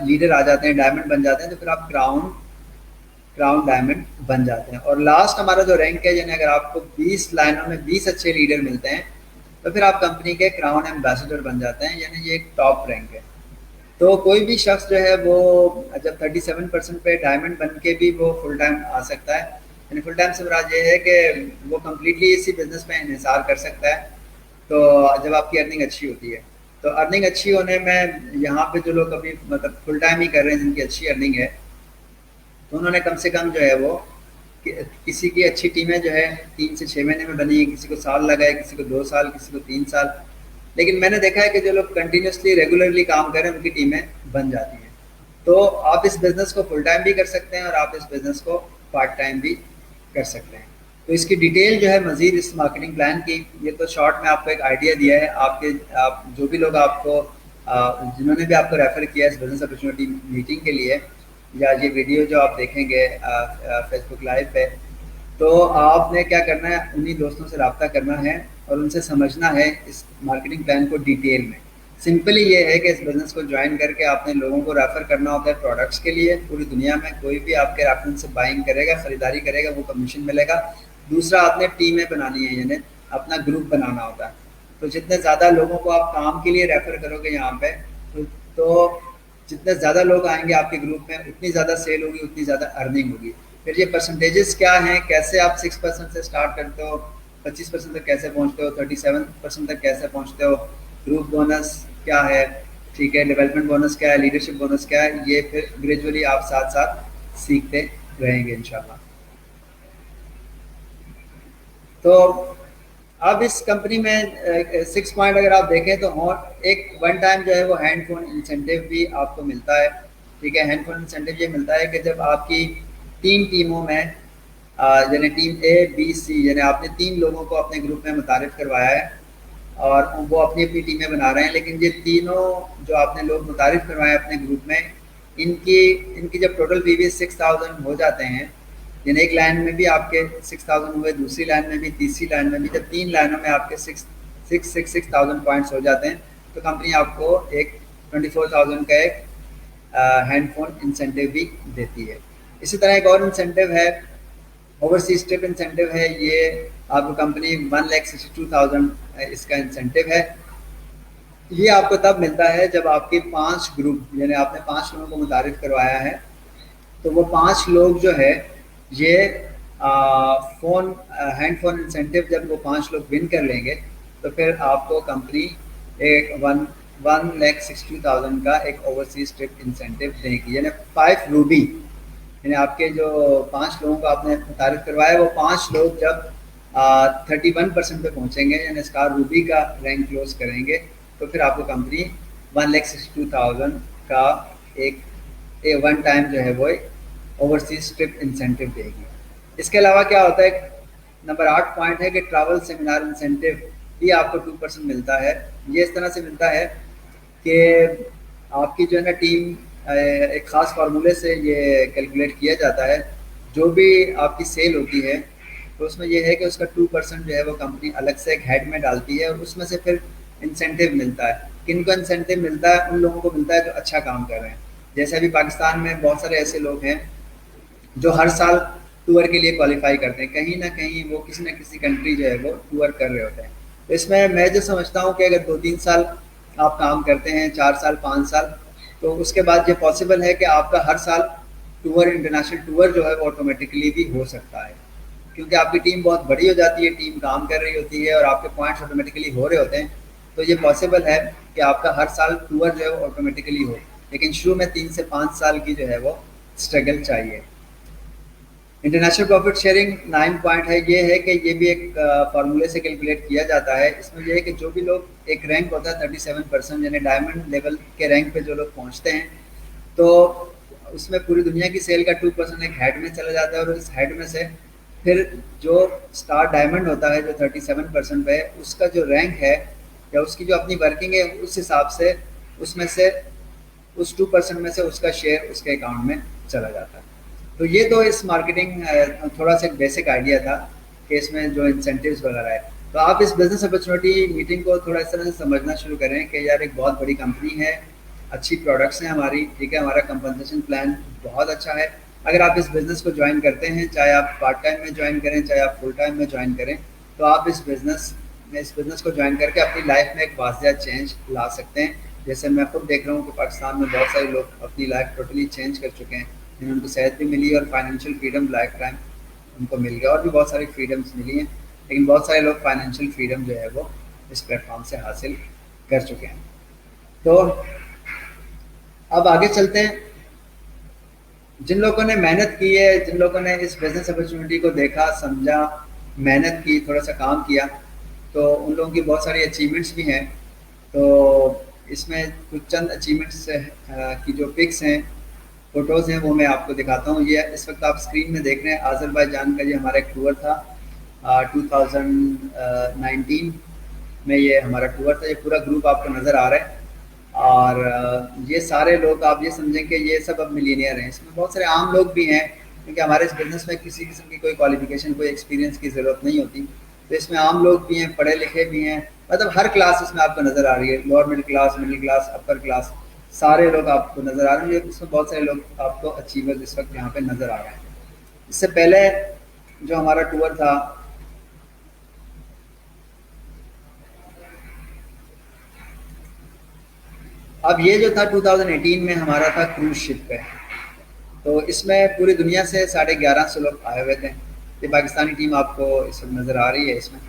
लीडर आ जाते हैं, डायमंड बन जाते हैं, तो फिर आप क्राउन क्राउन डायमंड बन जाते हैं। और लास्ट हमारा जो रैंक है, यानी अगर आपको 20 लाइनों में 20 अच्छे लीडर मिलते हैं तो फिर आप कंपनी के क्राउन एम्बेसडर बन जाते हैं, यानी ये एक टॉप रैंक है। तो कोई भी शख्स जो है वो जब 37% पे डायमंड बन के भी वो फुल टाइम आ सकता है, यानी फुल टाइम से मुराद ये है कि वो कम्प्लीटली इसी बिजनेस में इन्हिसार कर सकता है। तो जब आपकी अर्निंग अच्छी होती है, तो अर्निंग अच्छी होने में यहाँ पे जो लोग अभी मतलब फुल टाइम ही कर रहे हैं जिनकी अच्छी अर्निंग है, तो उन्होंने कम से कम जो है वो किसी की अच्छी टीमें जो है 3 से 6 महीने में बनी है, किसी को साल लगा है, किसी को 2 साल, किसी को 3 साल। लेकिन मैंने देखा है कि जो लोग कंटिन्यूसली रेगुलरली काम कर रहे हैं उनकी टीमें बन जाती हैं। तो आप इस बिज़नेस को फुल टाइम भी कर सकते हैं और आप इस बिज़नेस को पार्ट टाइम भी कर सकते हैं। तो इसकी डिटेल जो है मज़ीद इस मार्केटिंग प्लान की, ये तो शॉर्ट में आपको एक आइडिया दिया है। आप जो भी लोग आपको जिन्होंने भी आपको रेफ़र किया इस बिज़नेस अपॉर्चुनिटी मीटिंग के लिए, या ये वीडियो जो आप देखेंगे फेसबुक लाइव पे, तो आपने क्या करना है, उन्हीं दोस्तों से रब्ता करना है और उनसे समझना है इस मार्केटिंग प्लान को डिटेल में। सिंपली ये है कि इस बिज़नेस को ज्वाइन करके आपने लोगों को रेफ़र करना होता है प्रोडक्ट्स के लिए। पूरी दुनिया में कोई भी आपके रेफरेंस से बाइंग करेगा, ख़रीदारी करेगा, वो कमीशन मिलेगा। दूसरा, आपने टीमें बनानी है, यानी अपना ग्रुप बनाना होता है। तो जितने ज़्यादा लोगों को आप काम के लिए रेफ़र करोगे यहाँ पे, तो जितने ज़्यादा लोग आएंगे आपके ग्रुप में उतनी ज़्यादा सेल होगी, उतनी ज़्यादा अर्निंग होगी। फिर ये परसेंटेजेस क्या हैं, कैसे आप 6% से स्टार्ट करते हो, 25% तक कैसे पहुंचते हो, 37% तक कैसे पहुंचते हो, ग्रुप बोनस क्या है, ठीक है, डेवलपमेंट बोनस क्या है, लीडरशिप बोनस क्या है, ये फिर ग्रेजुअली आप साथ साथ सीखते रहेंगे इंशाल्लाह। तो अब इस कंपनी में 6 पॉइंट अगर आप देखें तो एक वन टाइम जो है वो हैंड फोन इंसेंटिव भी आपको मिलता है। ठीक है, हैंड फोन इंसेंटिव ये मिलता है कि जब आपकी 3 टीमों में यानी टीम ए बी सी, यानी आपने 3 लोगों को अपने ग्रुप में मुतारिफ़ करवाया है और वो अपनी अपनी टीमें बना रहे हैं। लेकिन ये तीनों जो आपने लोग मुतारिफ़ करवाए अपने ग्रुप में, इनकी इनकी जब टोटल पीवी 6000 हो जाते हैं, यानी एक लाइन में भी आपके 6000 हुए, दूसरी लाइन में भी, तीसरी लाइन में भी, जब 3 लाइनों में आपके 6000 पॉइंट्स हो जाते हैं, तो कंपनी आपको एक 24000 का एक हैंडफोन इंसेंटिव भी देती है। इसी तरह एक और इंसेंटिव है, ओवरसीज ट्रिप इंसेंटिव है। ये आपको कंपनी 1,62,000 इसका इंसेंटिव है। ये आपको तब मिलता है जब आपके 5 ग्रुप, यानी आपने 5 लोगों को मुतारिफ करवाया है, तो वो 5 लोग जो है ये फ़ोन हैंडफोन इंसेंटिव जब वो 5 लोग विन कर लेंगे, तो फिर आपको कंपनी एक 1,60,000 का एक ओवरसीज ट्रिप इंसेंटिव देगी, यानी 5 रूबी। यानी आपके जो 5 लोगों को आपने तारीफ करवाया, वो 5 लोग जब 31% पे पहुंचेंगे, यानी स्टार रूबी का रैंक क्लोज करेंगे, तो फिर आपको कंपनी 1,62,000 का एक वन टाइम जो है वो एक ओवरसीज ट्रिप इंसेंटिव देगी। इसके अलावा क्या होता है, नंबर 8 पॉइंट है कि ट्रैवल सेमिनार इंसेंटिव भी आपको 2% मिलता है। ये इस तरह से मिलता है कि आपकी जो है ना टीम, एक ख़ास फार्मूले से ये कैलकुलेट किया जाता है। जो भी आपकी सेल होती है, तो उसमें ये है कि उसका 2% जो है वो कंपनी अलग से एक हेड में डालती है, और उसमें से फिर इंसेंटिव मिलता है। किन को इंसेंटिव मिलता है? उन लोगों को मिलता है जो अच्छा काम कर रहे हैं। जैसे अभी पाकिस्तान में बहुत सारे ऐसे लोग हैं जो हर साल टूर के लिए क्वालिफाई करते हैं, कहीं ना कहीं वो किसी न किसी कंट्री जो है वो टूर कर रहे होते हैं। तो इसमें मैं जो समझता हूँ कि अगर 2-3 साल आप काम करते हैं, 4 साल 5 साल, तो उसके बाद ये पॉसिबल है कि आपका हर साल टूर, इंटरनेशनल टूर जो है वो ऑटोमेटिकली भी हो सकता है, क्योंकि आपकी टीम बहुत बड़ी हो जाती है, टीम काम कर रही होती है और आपके पॉइंट्स ऑटोमेटिकली हो रहे होते हैं। तो ये पॉसिबल है कि आपका हर साल टूर जो है वो ऑटोमेटिकली हो, लेकिन शुरू में 3 से 5 साल की जो है वो स्ट्रगल चाहिए। इंटरनेशनल प्रॉफिट शेयरिंग 9 पॉइंट है, ये है कि ये भी एक फार्मूले से कैलकुलेट किया जाता है। इसमें ये है कि जो भी लोग, एक रैंक होता है 37%, यानी डायमंड लेवल के रैंक पे जो लोग पहुंचते हैं, तो उसमें पूरी दुनिया की सेल का 2% एक हेड में चला जाता है, और इस हेड में से फिर जो स्टार डायमंड होता है जो 37% पे है, उसका जो रैंक है या उसकी जो अपनी वर्किंग है, उस हिसाब से उसमें से उस 2% में से उसका शेयर उसके अकाउंट में चला जाता है। तो ये तो इस मार्केटिंग थोड़ा सा एक बेसिक आइडिया था कि इसमें जो इंसेंटिव्स वगैरह है। तो आप इस बिजनेस अपॉर्चुनिटी मीटिंग को थोड़ा इस तरह से समझना शुरू करें कि यार एक बहुत बड़ी कंपनी है, अच्छी प्रोडक्ट्स हैं हमारी, ठीक है, हमारा कंपनसेशन प्लान बहुत अच्छा है। अगर आप इस बिज़नेस को ज्वाइन करते हैं, चाहे आप पार्ट टाइम में ज्वाइन करें, चाहे आप फुल टाइम में ज्वाइन करें, तो आप इस बिज़नेस को ज्वाइन करके अपनी लाइफ में एक वाक़या चेंज ला सकते हैं। जैसे मैं खुद देख रहा हूँ कि पाकिस्तान में बहुत सारे लोग अपनी लाइफ टोटली चेंज कर चुके हैं, जिन्हें उनको सेहत भी मिली और फाइनेंशियल फ्रीडम लाइफ टाइम उनको मिल गया, और भी बहुत सारी फ्रीडम्स मिली हैं, लेकिन बहुत सारे लोग फाइनेंशियल फ्रीडम जो है वो इस प्लेटफॉर्म से हासिल कर चुके हैं। तो अब आगे चलते हैं। जिन लोगों ने मेहनत की है, जिन लोगों ने इस बिज़नेस अपॉर्चुनिटी को देखा, समझा, मेहनत की, थोड़ा सा काम किया, तो उन लोगों की बहुत सारी अचीवमेंट्स भी हैं। तो इसमें कुछ चंद अचीवमेंट्स की जो पिक्स हैं, फ़ोटोज़ हैं, वो मैं आपको दिखाता हूँ। ये इस वक्त आप स्क्रीन में देख रहे हैं, अज़रबैजान का ये हमारा एक टूर था 2019 में, ये हमारा टूर था। ये पूरा ग्रुप आपको नज़र आ रहा है, और ये सारे लोग आप ये समझें कि ये सब अब मिलीनियर हैं। इसमें बहुत सारे आम लोग भी हैं, क्योंकि हमारे इस बिज़नेस में किसी किस्म की कोई क्वालिफ़िकेशन, कोई एक्सपीरियंस की ज़रूरत नहीं होती। तो इसमें आम लोग भी हैं, पढ़े लिखे भी हैं, मतलब हर क्लास इसमें आपको नज़र आ रही है, lower middle class, upper class, सारे लोग आपको नज़र आ रहे हैं। इसमें बहुत सारे लोग आपको अचीवर्स इस वक्त यहाँ पे नज़र आ रहे हैं। इससे पहले जो हमारा टूर था, अब ये जो था 2018 में हमारा था क्रूज शिप पे। तो इसमें पूरी दुनिया से 1150 लोग आए हुए थे। ये पाकिस्तानी टीम आपको इस वक्त नज़र आ रही है इसमें।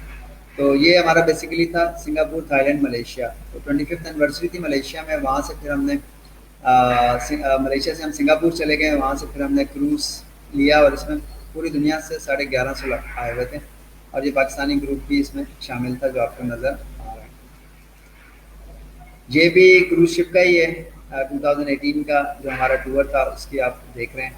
तो ये हमारा बेसिकली था सिंगापुर, थाईलैंड, मलेशिया। तो 25th एनिवर्सरी थी मलेशिया में, वहाँ से फिर हमने मलेशिया से हम सिंगापुर चले गए, वहाँ से फिर हमने क्रूज़ लिया, और इसमें पूरी दुनिया से 1150 लोग आए हुए थे, और ये पाकिस्तानी ग्रुप भी इसमें शामिल था जो आपको नज़र आ रहा है। ये भी क्रूज शिप का ही है, 2018 का जो हमारा टूर था उसकी आप देख रहे हैं।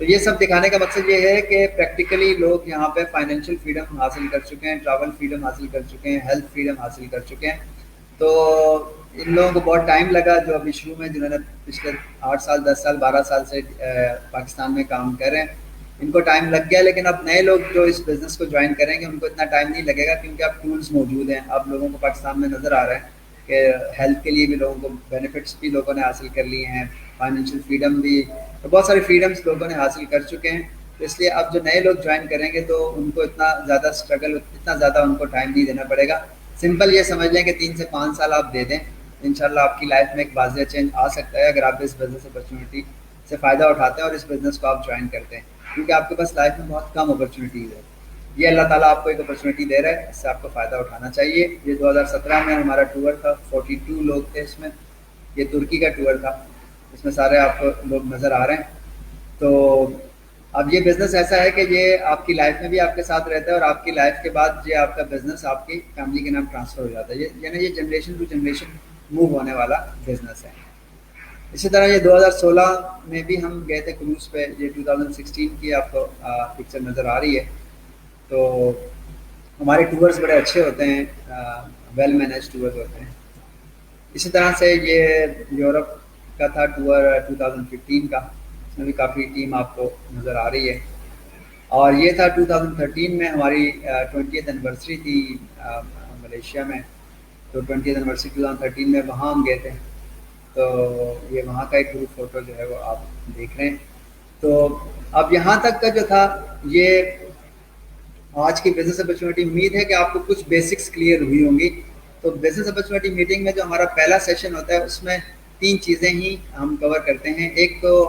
तो ये सब दिखाने का मकसद ये है कि प्रैक्टिकली लोग यहाँ पे फाइनेंशियल फ्रीडम हासिल कर चुके हैं, ट्रैवल फ्रीडम हासिल कर चुके हैं, हेल्थ फ्रीडम हासिल कर चुके हैं। तो इन लोगों को बहुत टाइम लगा, जो अभी शुरू में जिन्होंने पिछले 8 साल 10 साल 12 साल से पाकिस्तान में काम कर रहे हैं, इनको टाइम लग गया। लेकिन अब नए लोग जो इस बिज़नेस को ज्वाइन करेंगे उनको इतना टाइम नहीं लगेगा, क्योंकि अब टूल्स मौजूद हैं। अब लोगों को पाकिस्तान में नज़र आ रहा है कि हेल्थ के लिए भी लोगों को बेनिफिट्स भी लोगों ने हासिल कर लिए हैं, फाइनेंशियल फ्रीडम भी, तो बहुत सारी फ्रीडम्स लोगों ने हासिल कर चुके हैं। तो इसलिए अब जो नए लोग ज्वाइन करेंगे तो उनको इतना ज़्यादा स्ट्रगल, इतना ज़्यादा उनको टाइम नहीं देना पड़ेगा। सिंपल ये समझ लें कि 3 से 5 साल आप दे दें, इंशाल्लाह आपकी लाइफ में एक वाज़िया चेंज आ सकता है, अगर आप इस बिज़नेस अपॉर्चुनिटी से फ़ायदा उठाते हैं और इस बिज़नेस को आप ज्वाइन करते हैं, क्योंकि आपके पास लाइफ में बहुत कम अपॉर्चुनिटीज़ है। ये अल्लाह ताला आपको एक अपॉर्चुनिटी दे रहा है, इससे आपको फ़ायदा उठाना चाहिए। ये 2017 में हमारा टूर था, 42 लोग थे इसमें। ये तुर्की का टूर था, इसमें सारे आपको लोग नज़र आ रहे हैं। तो अब ये बिज़नेस ऐसा है कि ये आपकी लाइफ में भी आपके साथ रहता है, और आपकी लाइफ के बाद ये आपका बिज़नेस आपकी फैमिली के नाम ट्रांसफ़र हो जाता है। ये यानी ये जनरेशन टू जनरेशन मूव होने वाला बिज़नेस है। इसी तरह ये 2016 में भी हम गए थे क्रूज़ पे। ये 2016 की आपको पिक्चर नज़र आ रही है। तो हमारे टूर्स बड़े अच्छे होते हैं, वेल मैनेज टूर्स होते हैं। इसी तरह से ये यूरोप का था टूर 2015 का, इसमें भी काफ़ी टीम आपको नज़र आ रही है। और ये था 2013 में हमारी 20th एनिवर्सरी थी मलेशिया में। तो 20th एनिवर्सरी 2013 में वहाँ हम गए थे। तो ये वहाँ का एक ग्रुप फ़ोटो जो है वो आप देख रहे हैं। तो अब यहाँ तक का जो था ये आज की बिज़नेस अपॉर्चुनिटी, उम्मीद है कि आपको कुछ बेसिक्स क्लियर हुई होंगी। तो बिज़नेस अपॉर्चुनिटी मीटिंग में जो हमारा पहला सेशन होता है उसमें 3 चीज़ें ही हम कवर करते हैं। एक तो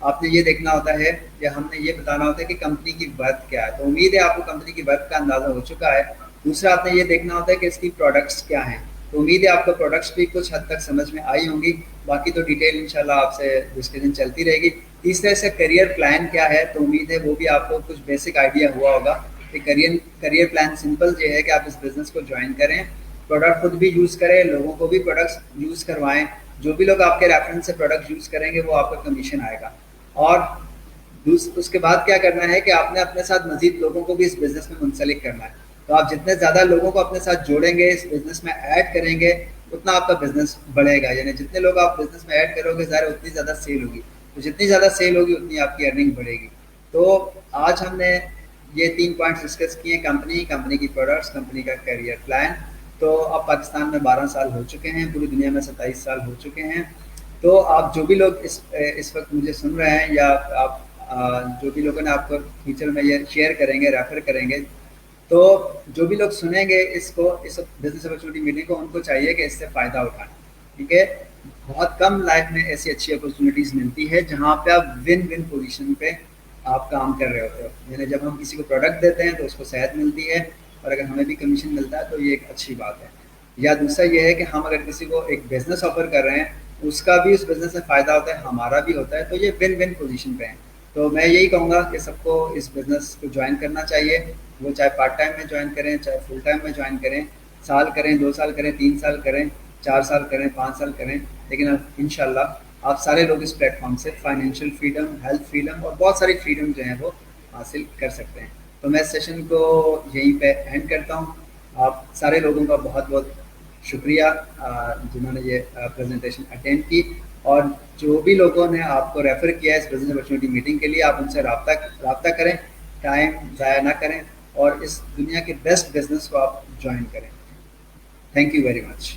आपने ये देखना होता है या हमने ये बताना होता है कि कंपनी की वर्थ क्या है। तो उम्मीद है आपको कंपनी की वर्थ का अंदाज़ा हो चुका है। दूसरा आपने ये देखना होता है कि इसकी प्रोडक्ट्स क्या हैं। तो उम्मीद है आपको प्रोडक्ट्स भी कुछ हद तक समझ में आई होंगी, बाकी तो डिटेल इंशाल्लाह आपसे डिस्कशन चलती रहेगी। तीसरे से करियर प्लान क्या है, तो उम्मीद है वो भी आपको कुछ बेसिक आइडिया हुआ होगा कि करियर प्लान सिंपल ये है कि आप इस बिज़नेस को ज्वाइन करें, प्रोडक्ट खुद भी यूज़ करें, लोगों को भी प्रोडक्ट्स यूज़ करवाएं। जो भी लोग आपके रेफरेंस से प्रोडक्ट यूज़ करेंगे वो आपका कमीशन आएगा। और उसके बाद क्या करना है कि आपने अपने साथ मज़ीद लोगों को भी इस बिज़नेस में मुंसलिक करना है। तो आप जितने ज़्यादा लोगों को अपने साथ जोड़ेंगे, इस बिज़नेस में ऐड करेंगे, उतना आपका बिज़नेस बढ़ेगा। यानी जितने लोग आप बिज़नेस में ऐड करोगे ज़ाहिर उतनी ज़्यादा सेल होगी, तो जितनी ज़्यादा सेल होगी उतनी आपकी अर्निंग बढ़ेगी। तो आज हमने ये 3 पॉइंट्स डिस्कस किए, कंपनी की प्रोडक्ट्स, कंपनी का करियर प्लान। तो अब पाकिस्तान में 12 साल हो चुके हैं, पूरी दुनिया में 27 साल हो चुके हैं। तो आप जो भी लोग इस वक्त मुझे सुन रहे हैं, या आप जो भी लोगों ने आपको फ्यूचर में ये शेयर करेंगे, रेफर करेंगे, तो जो भी लोग सुनेंगे इसको, इस बिजनेस अपॉर्चुनिटी मीटिंग को, उनको चाहिए कि इससे फ़ायदा उठाएं। ठीक है, बहुत कम लाइफ में ऐसी अच्छी अपॉर्चुनिटीज़ मिलती है जहाँ पे आप विन विन पोजीशन पे आप काम कर रहे होते हो। यानी जब हम किसी को प्रोडक्ट देते हैं तो उसको सेहत मिलती है, और अगर हमें भी कमीशन मिलता है तो ये एक अच्छी बात है। या दूसरा ये है कि हम अगर किसी को एक बिज़नेस ऑफ़र कर रहे हैं, उसका भी उस बिज़नेस में फ़ायदा होता है, हमारा भी होता है, तो ये विन विन पोजीशन पे है। तो मैं यही कहूँगा कि सबको इस बिज़नेस को ज्वाइन करना चाहिए। वो चाहे पार्ट टाइम में ज्वाइन करें, चाहे फुल टाइम में ज्वाइन करें, साल करें, 2 साल करें, 3 साल करें, 4 साल करें, 5 साल करें, लेकिन अब इंशाल्लाह आप सारे लोग इस प्लेटफॉर्म से फाइनेंशियल फ्रीडम, हेल्थ फ्रीडम और बहुत सारी फ्रीडम जो है वो हासिल कर सकते हैं। तो मैं इस सेशन को यहीं पे एंड करता हूँ। आप सारे लोगों का बहुत बहुत शुक्रिया जिन्होंने ये प्रेजेंटेशन अटेंड की, और जो भी लोगों ने आपको रेफ़र किया है इस बिज़नेस अपॉर्चुनिटी मीटिंग के लिए, आप उनसे रब्ता करें, टाइम ज़ाया ना करें, और इस दुनिया के बेस्ट बिज़नेस को आप ज्वाइन करें। Thank you very much.